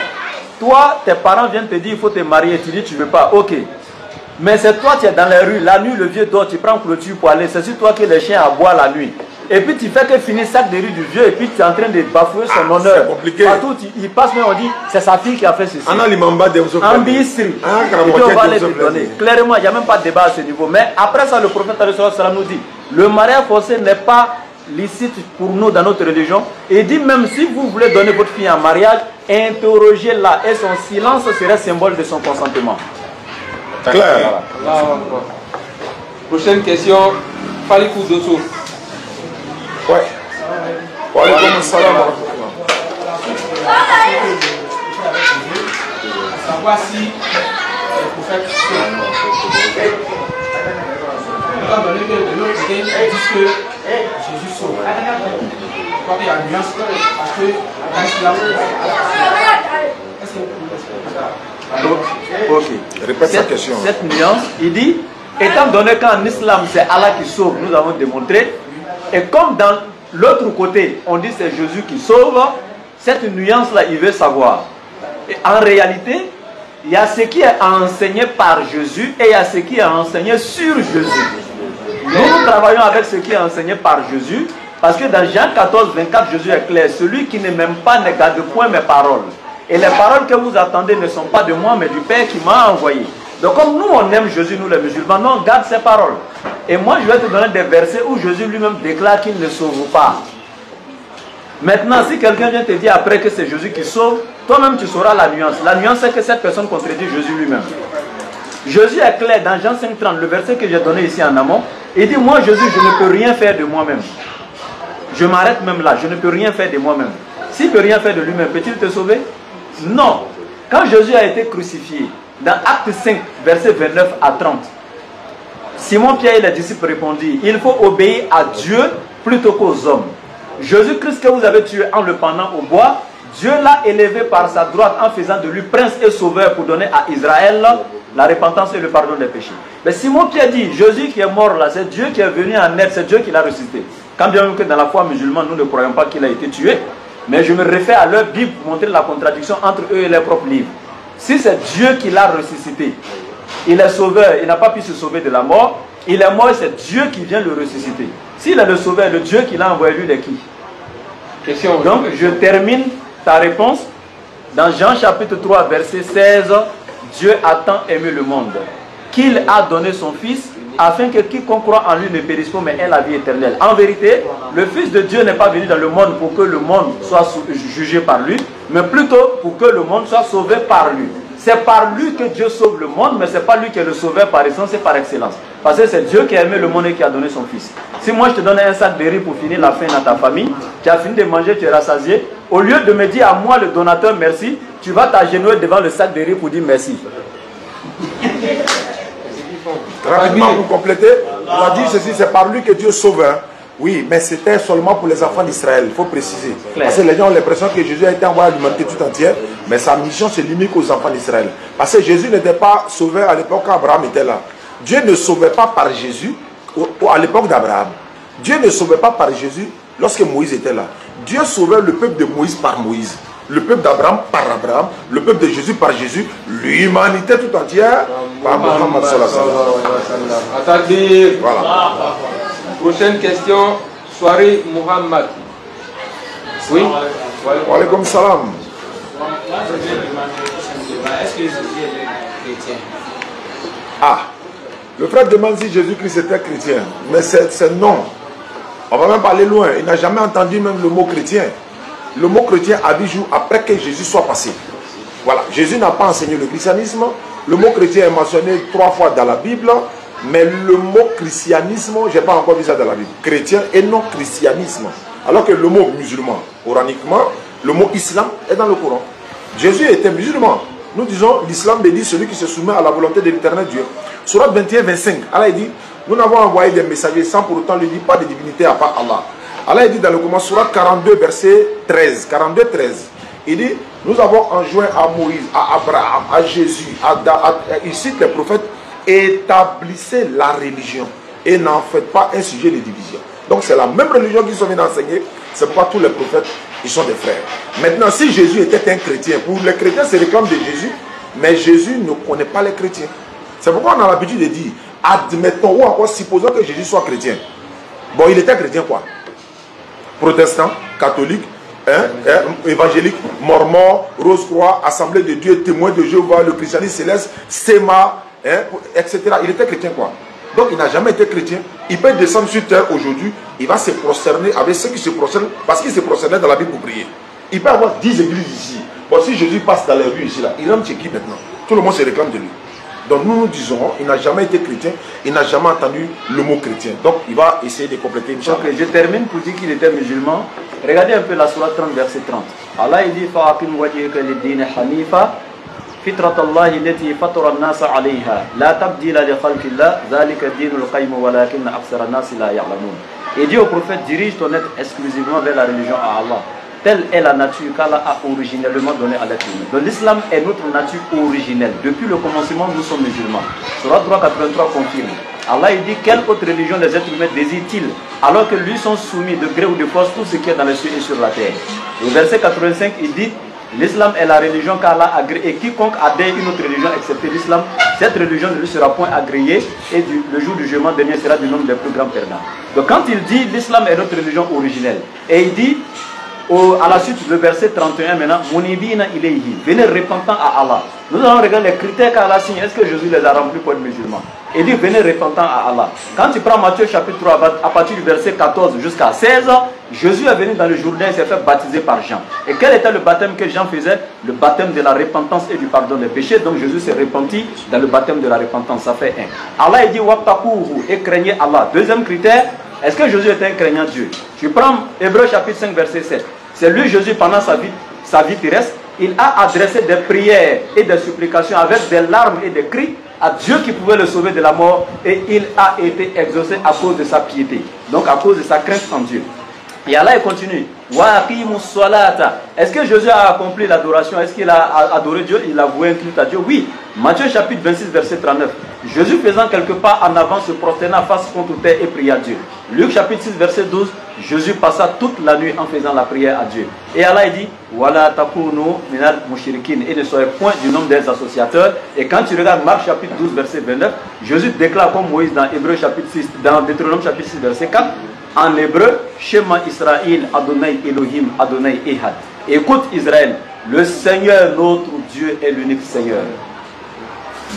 Toi, tes parents viennent te dire il faut te marier, tu dis tu ne veux pas, ok. Mais c'est toi qui es dans les rues, la nuit le vieux dort, tu prends clôture pour aller, c'est sur toi que les chiens aboient la nuit. Et puis tu fais que finir sac de riz du vieux et puis tu es en train de bafouer son honneur. C'est compliqué. Partout, il passe mais on dit c'est sa fille qui a fait ceci. Ambistri. Et puis on va aller te donner. Clairement, il n'y a même pas de débat à ce niveau. Mais après ça, le prophète nous dit le mariage forcé n'est pas licite pour nous dans notre religion. Et dit même si vous voulez donner votre fille en mariage, interrogez-la et son silence serait symbole de son consentement. Clair. Voilà. Prochaine question, Falikou Dosso. Ouais. Walaikum salam. Savoir si le prophète étant donné que de l'autre côté, ils disent que Jésus sauve. Je crois qu'il y a une nuance parce que Ok. Répète sa question. Cette nuance, il dit Étant donné qu'en islam, c'est Allah qui sauve, nous avons démontré. Et comme dans l'autre côté, on dit c'est Jésus qui sauve, cette nuance-là, il veut savoir. Et en réalité, il y a ce qui est enseigné par Jésus et il y a ce qui est enseigné sur Jésus. Nous travaillons avec ce qui est enseigné par Jésus, parce que dans Jean 14, 24, Jésus est clair. Celui qui ne m'aime pas ne garde point mes paroles. Et les paroles que vous attendez ne sont pas de moi, mais du Père qui m'a envoyé. Donc comme nous, on aime Jésus, nous les musulmans, nous on garde ses paroles. Et moi, je vais te donner des versets où Jésus lui-même déclare qu'il ne sauve pas. Maintenant, si quelqu'un vient te dire après que c'est Jésus qui sauve, toi-même tu sauras la nuance. La nuance, c'est que cette personne contredit Jésus lui-même. Jésus est clair dans Jean 5,30, le verset que j'ai donné ici en amont. Il dit, moi Jésus, je ne peux rien faire de moi-même. Je m'arrête même là, je ne peux rien faire de moi-même. S'il ne peut rien faire de lui-même, peut-il te sauver? Non. Quand Jésus a été crucifié, dans Acte 5, verset 29 à 30, Simon-Pierre et les disciples répondirent, il faut obéir à Dieu plutôt qu'aux hommes. Jésus-Christ que vous avez tué en le pendant au bois, Dieu l'a élevé par sa droite en faisant de lui prince et sauveur pour donner à Israël la repentance et le pardon des péchés. Mais Simon-Pierre dit, Jésus qui est mort là, c'est Dieu qui est venu en aide, c'est Dieu qui l'a ressuscité. Quand bien même que dans la foi musulmane, nous ne croyons pas qu'il a été tué, mais je me réfère à leur Bible pour montrer la contradiction entre eux et leurs propres livres. Si c'est Dieu qui l'a ressuscité, il est sauveur, il n'a pas pu se sauver de la mort, il est mort, c'est Dieu qui vient le ressusciter. S'il est le sauveur, le Dieu qui l'a envoyé, lui, il est qui? Question. Donc, je termine ta réponse dans Jean chapitre 3, verset 16. Dieu a tant aimé le monde qu'il a donné son Fils afin que quiconque croit en lui ne périsse pas mais ait la vie éternelle. En vérité, le Fils de Dieu n'est pas venu dans le monde pour que le monde soit jugé par lui, mais plutôt pour que le monde soit sauvé par lui. C'est par lui que Dieu sauve le monde, mais ce n'est pas lui qui est le sauveur par essence et par excellence. Parce que c'est Dieu qui a aimé le monde et qui a donné son Fils. Si moi je te donne un sac de riz pour finir la faim dans ta famille, tu as fini de manger, tu es rassasié, au lieu de me dire à moi le donateur merci, tu vas t'agenouiller devant le sac de riz pour dire merci. Rapidement pour compléter, on a dit ceci, c'est par lui que Dieu sauve. Hein. Oui, mais c'était seulement pour les enfants d'Israël, il faut préciser. Claire. Parce que les gens ont l'impression que Jésus a été envoyé à l'humanité tout entière, mais sa mission se limite aux enfants d'Israël. Parce que Jésus n'était pas sauveur à l'époque quand Abraham était là. Dieu ne sauvait pas par Jésus à l'époque d'Abraham. Dieu ne sauvait pas par Jésus lorsque Moïse était là. Dieu sauvait le peuple de Moïse par Moïse, le peuple d'Abraham par Abraham, le peuple de Jésus par Jésus, l'humanité tout entière par Mohammed sallallahu alayhi wa sallam. Voilà. Prochaine question, soirée Muhammad. Oui. Wa alaykoum salam. Est-ce que Jésus est chrétien? Ah, le frère demande si Jésus-Christ était chrétien. Mais c'est non. On va même pas aller loin. Il n'a jamais entendu même le mot chrétien. Le mot chrétien a 10 jours après que Jésus soit passé. Voilà. Jésus n'a pas enseigné le christianisme. Le mot chrétien est mentionné 3 fois dans la Bible. Mais le mot christianisme, je n'ai pas encore vu ça dans la Bible. Chrétien et non christianisme. Alors que le mot musulman, coraniquement, le mot islam est dans le Coran. Jésus était musulman. Nous disons, l'islam dit celui qui se soumet à la volonté de l'éternel Dieu. Surat 21, 25, Allah dit, nous n'avons envoyé des messagers sans pour autant lui dire pas de divinité à part Allah. Allah dit dans le Coran, Surat 42, verset 13, 42, 13, il dit, nous avons enjoint à Moïse, à Abraham, à Jésus, il cite les prophètes, établissez la religion et n'en faites pas un sujet de division. Donc c'est la même religion qu'ils sont venus enseigner, c'est pourquoi tous les prophètes, ils sont des frères. Maintenant, si Jésus était un chrétien, pour les chrétiens se réclament de Jésus, mais Jésus ne connaît pas les chrétiens. C'est pourquoi on a l'habitude de dire, admettons ou encore supposons que Jésus soit chrétien. Bon, il était chrétien quoi? Protestant, catholique, évangélique, mormon, Rose-Croix, Assemblée de Dieu, témoin de Jéhovah, le christianisme céleste, Séma, etc. Il était chrétien quoi? Donc il n'a jamais été chrétien. Il peut descendre sur terre aujourd'hui, il va se prosterner avec ceux qui se prosternent, parce qu'il se prosternait dans la Bible pour prier. Il peut avoir 10 églises ici. Bon, si Jésus passe dans les rues ici, là, il rentre chez qui maintenant? Tout le monde se réclame de lui. Donc nous nous disons, il n'a jamais été chrétien, il n'a jamais entendu le mot chrétien. Donc il va essayer de compléter une chose. Je termine pour dire qu'il était musulman. Regardez un peu la sourate 30, verset 30. Allah il dit, فَأَقِمْ وَجْهَكَ لِلدِّينِ حَنِيفًا فطرة الله التي فطر الناس عليها لا تبديل لخلق الله ذلك الدين القيم ولكن أكثر الناس لا يعلمون. Il dit au prophète, dirige ton être exclusivement vers la religion à Allah. Telle est la nature qu'Allah a originellement donnée à l'être humain. Donc l'islam est notre nature originelle. Depuis le commencement, nous sommes musulmans. Surah 383 confirme. Allah il dit, quelle autre religion les êtres humains désirent-ils alors que lui sont soumis de gré ou de force tout ce qui est dans les cieux et sur la terre. Au verset 85, il dit, l'islam est la religion qu'Allah a agréée. Et quiconque adhère une autre religion excepté l'islam, cette religion ne lui sera point agréée et le jour du jugement dernier sera du nombre des plus grands perdants. Donc quand il dit l'islam est notre religion originelle, et il dit à la suite du verset 31 maintenant, Munibina ilayhi, venez repentant à Allah. Nous allons regarder les critères qu'Allah signe. Est-ce que Jésus les a remplis pour être musulman? Il dit venez repentant à Allah. Quand tu prends Matthieu chapitre 3 à partir du verset 14 jusqu'à 16, Jésus est venu dans le Jourdain et s'est fait baptiser par Jean. Et quel était le baptême que Jean faisait? Le baptême de la repentance et du pardon des péchés. Donc Jésus s'est repenti dans le baptême de la repentance. Ça fait un. Allah il dit wattaquhu, et craignez Allah. Deuxième critère, est-ce que Jésus était un craignant Dieu? Tu prends Hébreux chapitre 5 verset 7. C'est lui Jésus pendant sa vie terrestre. Il a adressé des prières et des supplications avec des larmes et des cris à Dieu qui pouvait le sauver de la mort, et il a été exaucé à cause de sa piété, donc à cause de sa crainte en Dieu. Et Allah il continue. Est-ce que Jésus a accompli l'adoration? Est-ce qu'il a adoré Dieu? Il a voué un culte à Dieu? Oui. Matthieu chapitre 26 verset 39. Jésus faisant quelques pas en avant se prosterna face contre terre et pria à Dieu. Luc chapitre 6 verset 12. Jésus passa toute la nuit en faisant la prière à Dieu. Et Allah il dit Wala takunu minal mushrikin, et ne soyez point du nombre des associateurs. Et quand tu regardes Marc chapitre 12 verset 29, Jésus déclare comme Moïse dans Hébreux chapitre 6, dans Deutéronome chapitre 6 verset 4, en hébreu, Shema Israël, Adonai Elohim, Adonai Ehad. Écoute Israël, le Seigneur notre Dieu est l'unique Seigneur.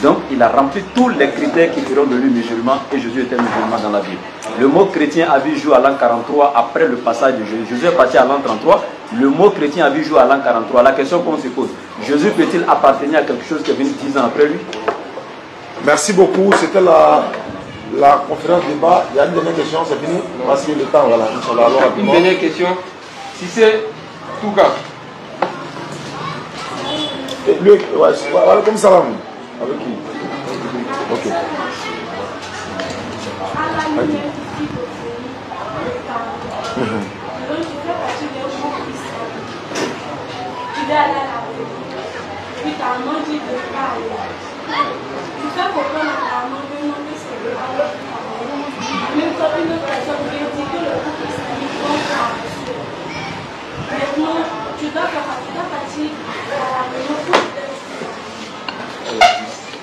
Donc il a rempli tous les critères qui feront de lui musulman, et Jésus était musulman dans la Bible. Le mot chrétien a vu jour à l'an 43 après le passage de Jésus. Jésus est parti à l'an 33. Le mot chrétien a vu jour à l'an 43. La question qu'on se pose, Jésus peut-il appartenir à quelque chose qui est venu 10 ans après lui? Merci beaucoup. C'était la conférence débat. Il y a une dernière question, c'est fini? Parce que le temps, voilà. Une dernière question. Si c'est tout cas. Lui, ouais, comme ça. Avec qui? Ok.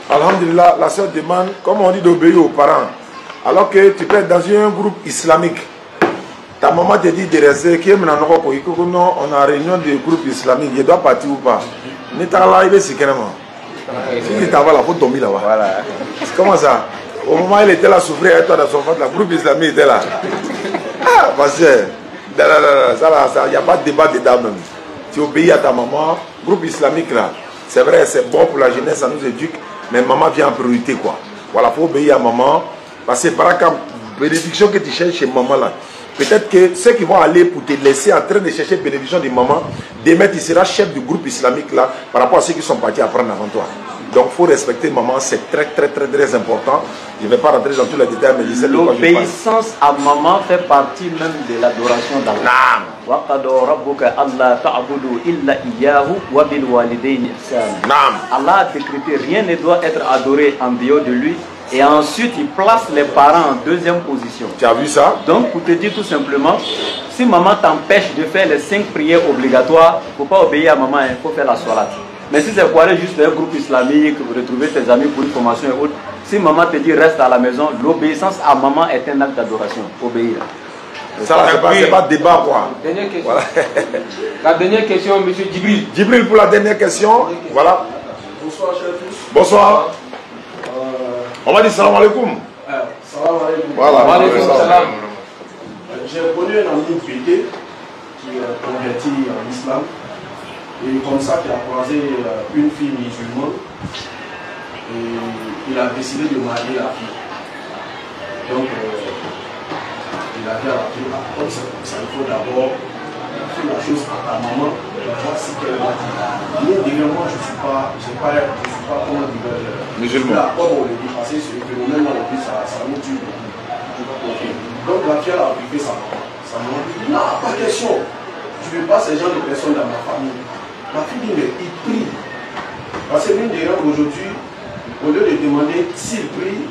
Alhamdulillah, la sœur demande, comme on dit, d'obéir aux parents. Alors que tu peux être dans un groupe islamique. Ta maman te dit de rester, non, on a réunion du groupe islamique, je dois partir ou pas. Si tu t'en vas là, il faut dormir là-bas. Voilà. Comment ça? Au moment où il était là, souffrir avec toi dans son ventre, le groupe islamique était là. Ah, parce que, il n'y a pas de débat dedans même. Tu obéis à ta maman, groupe islamique là. C'est vrai, c'est bon pour la jeunesse, ça nous éduque, mais maman vient en priorité quoi. Voilà, il faut obéir à maman. Parce que par exemple, bénédiction que tu cherches chez maman là, peut-être que ceux qui vont aller pour te laisser en train de chercher bénédiction de maman, demain tu seras chef du groupe islamique là, par rapport à ceux qui sont partis apprendre avant toi. Donc il faut respecter maman, c'est très important. Je ne vais pas rentrer dans tous les détails, mais je sais de quoi je parle. L'obéissance à maman fait partie même de l'adoration d'Allah. Allah a décrété, rien ne doit être adoré en dehors de lui. Et ensuite, il place les parents en deuxième position. Tu as vu ça? Donc, pour te dire tout simplement, si maman t'empêche de faire les 5 prières obligatoires, il ne faut pas obéir à maman, il faut faire la soirée. Mais si c'est pour aller juste dans un groupe islamique, retrouver tes amis pour une formation et autres, si maman te dit reste à la maison, l'obéissance à maman est un acte d'adoration. Obéir. Ça, c'est pas débat quoi. Dernière question. Voilà. La dernière question, M. Djibril. Djibril pour la dernière question. Voilà. Bonsoir, chers tous. Bonsoir. On va dire salam alaikum. Salam alaikum. Voilà. J'ai connu un ami pété qui est converti en islam. Et comme ça, il a croisé une fille musulmane. Et il a décidé de marier la fille. Donc, il a dit à la fille, comme c'est comme ça, il faut d'abord faire la chose à ta maman, pour voir ce qu'elle va dire. Moi, moi, je ne suis pas comment dire, musulman. Comme on le dit, parce que ce phénomène-là, ça nous tue. Donc, la fille a appliqué sa maman. Sa maman dit, non, pas question. Je ne vais pas vois ces gens de personnes dans ma famille. Ma fille dit, mais il prie. Parce que l'une des gens aujourd'hui, au lieu de demander s'il prie,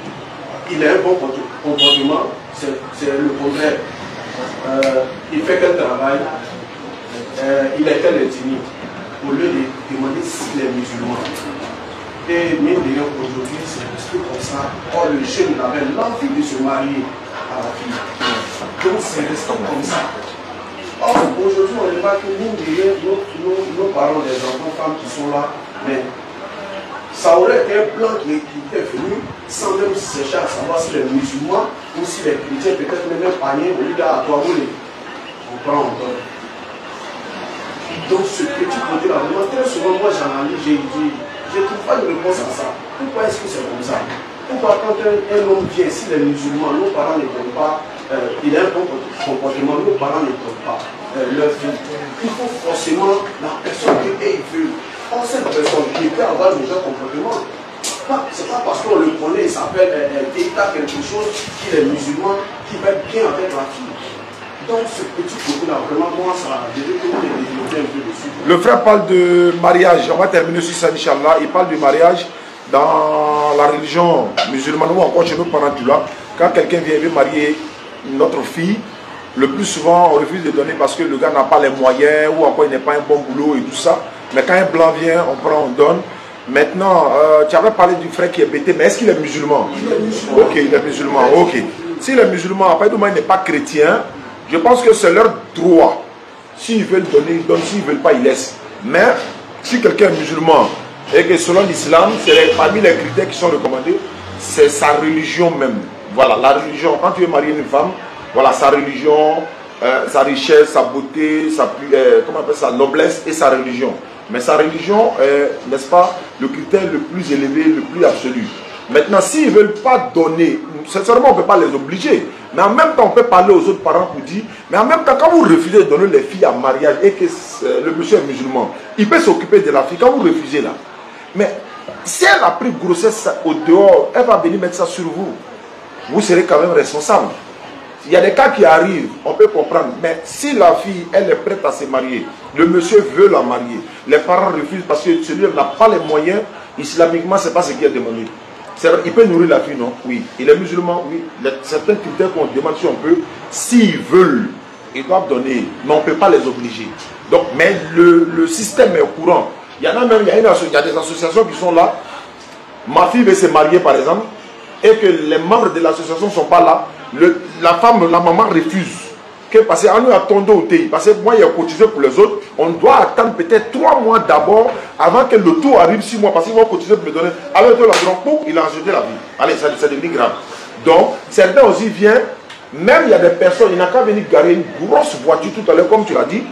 il a un bon comportement, c'est le contraire. Il fait quel travail, il est quel ethnie, au lieu de demander s'il est musulman. Et mine de rien, aujourd'hui, c'est resté comme ça. Or, le jeune avait l'envie de se marier à la fille. Donc, c'est resté comme ça. Or, aujourd'hui, on remarque que mine de rien, nos parents, les enfants, femmes qui sont là, mais ça aurait été un blanc qui était venu sans même chercher à savoir si les musulmans ou si les chrétiens, peut-être même un panier, on lui dit à toi, on prend, on donne. Donc, ce petit côté-là, vraiment, très souvent, moi, j'analyse, je ne trouve pas de réponse à ça. Pourquoi est-ce que c'est comme ça? Pourquoi quand un homme vient, si les musulmans, nos parents ne donnent pas, il a un bon comportement, nos parents ne donnent pas leur fille. Il faut forcément la personne qu'ils veulent. Or, cette personne qui peut avoir le même comportement, c'est pas parce qu'on le connaît, il s'appelle Déta quelque chose, qu'il est musulman, qui va être bien avec la fille. Donc ce petit côté-là, vraiment, moi, ça, je vais développer un peu dessus. Le frère parle de mariage, on va terminer sur ça, Inch'Allah. Il parle du mariage dans la religion musulmane ou encore chez nos parents du là. Quand quelqu'un vient marier notre fille, le plus souvent on refuse de donner parce que le gars n'a pas les moyens ou encore il n'est pas un bon boulot et tout ça. Mais quand un blanc vient, on prend, on donne. Maintenant, tu avais parlé du frère qui est bêté, mais est-ce qu'il est musulman? Il est musulman. Ok, il est musulman, ok. S'il est musulman, après tout, il n'est pas chrétien. Je pense que c'est leur droit. S'ils veulent donner, ils donnent. S'ils ne veulent pas, ils laissent. Mais si quelqu'un est musulman et que selon l'islam, c'est parmi les critères qui sont recommandés, c'est sa religion même. Voilà, la religion. Quand tu veux marier une femme, voilà, sa religion, sa richesse, sa beauté, comment on appelle ça, noblesse et sa religion. Mais sa religion est, n'est-ce pas, le critère le plus élevé, le plus absolu. Maintenant, s'ils ne veulent pas donner, sincèrement, on ne peut pas les obliger. Mais en même temps, on peut parler aux autres parents pour dire, mais en même temps, quand vous refusez de donner les filles à mariage et que le monsieur est musulman, il peut s'occuper de la fille. Quand vous refusez là, mais si elle a pris grossesse au dehors, elle va venir mettre ça sur vous. Vous serez quand même responsable. Il y a des cas qui arrivent, on peut comprendre. Mais si la fille, elle est prête à se marier, le monsieur veut la marier, les parents refusent parce que celui n'a pas les moyens, islamiquement, ce n'est pas ce qui est demandé. Il peut nourrir la fille, non? Oui. Il est musulman, oui. Certains critères qu'on demande si on peut, s'ils veulent, ils doivent donner, mais on ne peut pas les obliger. Donc, mais le système est au courant. Il y en a même, il y a des associations qui sont là. Ma fille veut se marier, par exemple, et que les membres de l'association ne sont pas là. La femme, la maman refuse. Parce qu'on nous attendons au pays. Parce que moi, il y a cotisé pour les autres. On doit attendre peut-être 3 mois d'abord avant que le tour arrive 6 mois. Parce qu'ils vont cotiser pour me donner. Alors, il a jeté la vie. Allez, ça devient grave. Donc, certains aussi viennent. Même il y a des personnes, il n'a qu'à venir garer une grosse voiture tout à l'heure, comme tu l'as dit.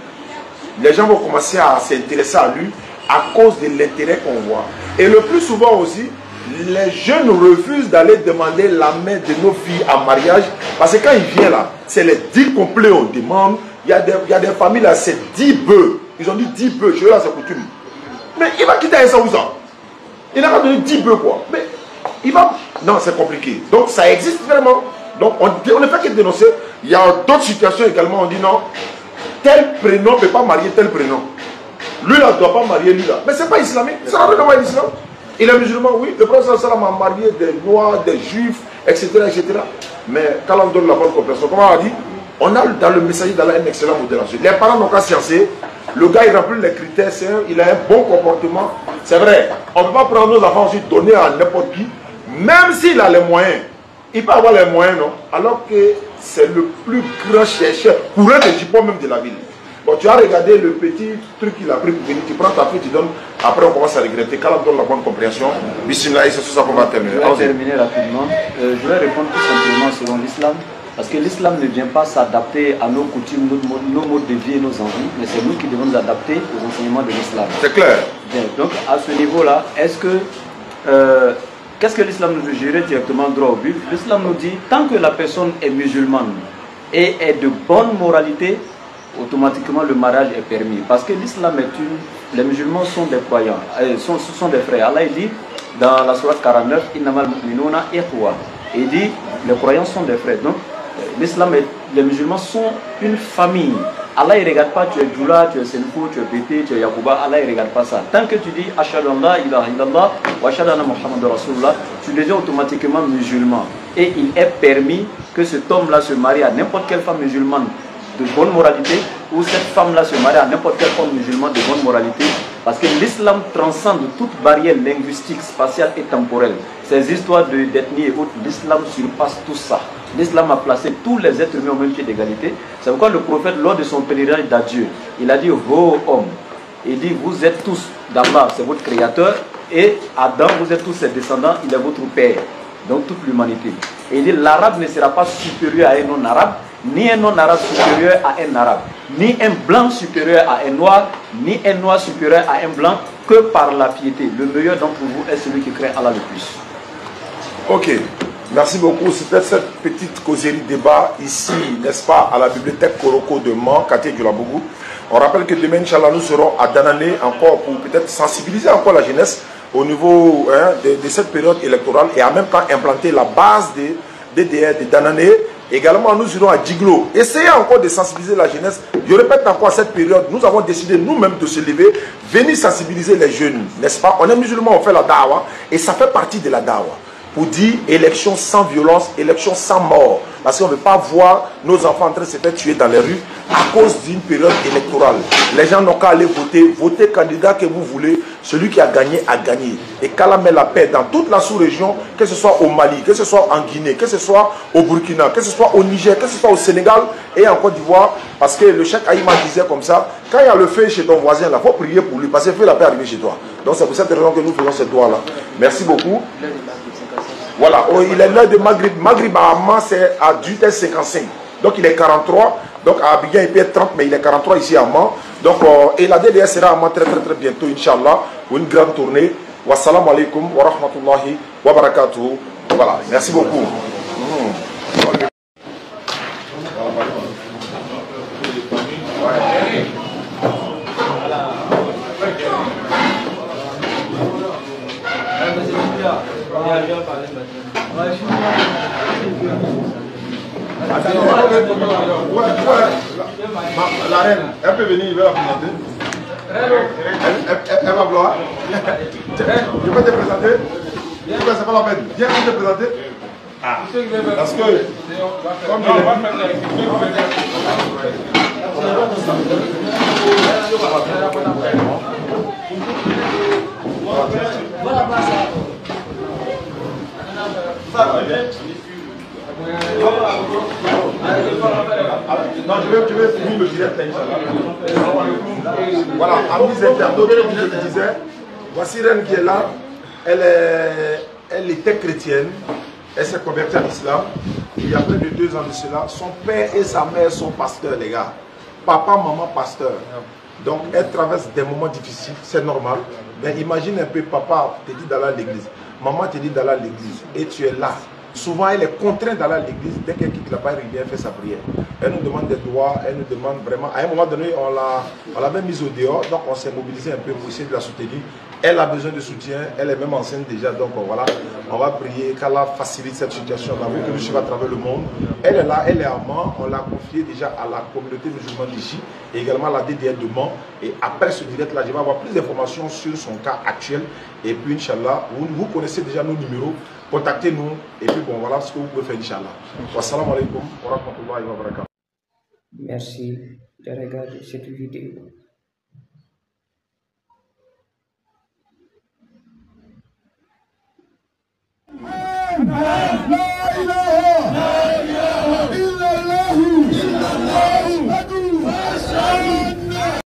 Les gens vont commencer à s'intéresser à lui à cause de l'intérêt qu'on voit. Et le plus souvent aussi, les jeunes refusent d'aller demander la main de nos filles en mariage. Parce que quand il vient là, c'est les 10 complets on demande. Il y a des familles là, c'est 10 bœufs. Ils ont dit 10 bœufs, chez eux là c'est coutume. Mais il va quitter ça où ça? Il n'a pas donné 10 bœufs quoi. Mais il va... Non, c'est compliqué. Donc ça existe vraiment. Donc on ne fait que dénoncer. Il y a d'autres situations également, on dit non, tel prénom ne peut pas marier tel prénom. Lui là ne doit pas marier lui là. Mais c'est pas islamique. Ça n'a rien à voir avec l'islam. Il est musulman, oui. Le prophète sallam a marié des noirs, des juifs, etc. etc. Mais quand on donne la bonne compréhension, comme on a dit, on a dans le messager d'Allah un excellent modèle. Les parents n'ont qu'à sciencer. Le gars, il remplit les critères, il a un bon comportement. C'est vrai, on ne peut pas prendre nos enfants aussi, donner à n'importe qui, même s'il a les moyens. Il peut avoir les moyens, non? Alors que c'est le plus grand chercheur, courant des jupons même de la ville. Bon, tu as regardé le petit truc qu'il a pris pour venir, tu prends ta fille, tu donnes, après on commence à regretter. Quand on donne la bonne compréhension, bismillah, c'est sur ça qu'on va terminer. Je vais terminer rapidement. Je vais répondre tout simplement selon l'islam. Parce que l'islam ne vient pas s'adapter à nos coutumes, nos modes de vie et nos envies, mais c'est nous qui devons nous adapter aux enseignements de l'islam. C'est clair. Bien, donc à ce niveau-là, est-ce que... qu'est-ce que l'islam nous dit? J'irai directement droit au but. L'islam nous dit, tant que la personne est musulmane et est de bonne moralité, automatiquement le mariage est permis. Parce que l'islam est une... Les musulmans sont des croyants, ce sont des frères. Allah il dit dans la sourate 49, Innamal mu'minuna ikhwa. Il dit, les croyants sont des frères. Donc, l'islam et les musulmans sont une famille. Allah ne regarde pas tu es Djoula, tu es Senfou, tu es Bété, tu es Yacouba. Allah ne regarde pas ça. Tant que tu dis Ashhadu an la ilaha illallah wa ashhadu anna Muhammadur Rasulullah, tu deviens automatiquement musulman. Et il est permis que cet homme-là se marie à n'importe quelle femme musulmane de bonne moralité, ou cette femme-là se marie à n'importe quel homme musulman de bonne moralité, parce que l'islam transcende toute barrière linguistique, spatiale et temporelle. Ces histoires d'ethnie et autres, l'islam surpasse tout ça. L'islam a placé tous les êtres humains au même pied d'égalité. C'est pourquoi le prophète, lors de son pèlerinage d'adieu, il a dit ô homme, il dit vous êtes tous d'Allah, c'est votre créateur, et Adam, vous êtes tous ses descendants, il est votre père. Donc toute l'humanité. Et il dit l'arabe ne sera pas supérieur à un non-arabe, ni un non-arabe supérieur à un arabe, ni un blanc supérieur à un noir, ni un noir supérieur à un blanc, que par la piété. Le meilleur d'entre vous est celui qui craint Allah le plus. Ok, merci beaucoup. C'était cette petite causerie débat ici, n'est-ce pas, à la bibliothèque Koroko de Mans, quartier du Labougou. On rappelle que demain, Inch'Allah, nous serons à Danané encore pour peut-être sensibiliser encore la jeunesse au niveau de cette période électorale et en même temps implanter la base des DDR de Danané. Également, nous irons à Djiglo. Essayez encore de sensibiliser la jeunesse. Je répète encore cette période, nous avons décidé nous-mêmes de se lever, venir sensibiliser les jeunes, n'est-ce pas? On est musulmans, on fait la dawa et ça fait partie de la dawa. Pour dire élection sans violence, élection sans mort. Parce qu'on ne veut pas voir nos enfants en train de se faire tuer dans les rues à cause d'une période électorale. Les gens n'ont qu'à aller voter. Votez le candidat que vous voulez. Celui qui a gagné, a gagné. Et qu'Allah met la paix dans toute la sous-région, que ce soit au Mali, que ce soit en Guinée, que ce soit au Burkina, que ce soit au Niger, que ce soit au Sénégal et en Côte d'Ivoire. Parce que le Cheikh Aïma disait comme ça, quand il y a le feu chez ton voisin, il faut prier pour lui. Parce que le feu, la paix arriver chez toi. Donc c'est pour cette raison que nous faisons cette doigt-là. Merci beaucoup. Voilà, il est l'heure de Maghrib. Maghrib à Amman, c'est à 18h55. Donc il est 43. Donc à Abidjan, il peut être 30, mais il est 43 ici à Amman. Donc, et la DDR sera à Amman très bientôt, Inch'Allah, pour une grande tournée. Wassalamu alaikum wa rahmatullahi wa barakatuh. Voilà, merci beaucoup. La reine, elle peut venir, il va la présenter. Elle va vouloir. Je peux te présenter. C'est pas la peine. Viens te présenter. Ah, parce que comme non, je vais finir le direct, Inch'Allah. Voilà, amis internautes, comme je le disais, voici Reine qui est là. Elle était chrétienne. Elle s'est convertie à l'islam. Il y a près de 2 ans de cela. Son père et sa mère sont pasteurs, les gars. Papa, maman, pasteur. Donc, elle traverse des moments difficiles, c'est normal. Mais imagine un peu, papa te dit d'aller à l'église. Maman te dit d'aller à l'église. Et tu es là. Souvent, elle est contrainte d'aller à l'église. Dès qu'elle quitte là-bas, elle revient faire sa prière. Elle nous demande des droits, elle nous demande vraiment... À un moment donné, on l'avait mise au dehors, donc on s'est mobilisé un peu pour essayer de la soutenir. Elle a besoin de soutien, elle est même enceinte déjà, donc voilà, on va prier qu'Allah facilite cette situation. On a vu que nous suivons à travers le monde. Elle est là, elle est à Mans, on l'a confiée déjà à la communauté musulmane d'ici, et également à la DDR de Mans. Et après ce direct-là, je vais avoir plus d'informations sur son cas actuel. Et puis, Inch'Allah, vous connaissez déjà nos numéros, contactez-nous. Et puis, bon, voilà ce que vous pouvez faire, Inch'Allah. Wassalamu alaikum wa rahmatullahi wa barakatuh. Merci de regarder cette vidéo. لا إله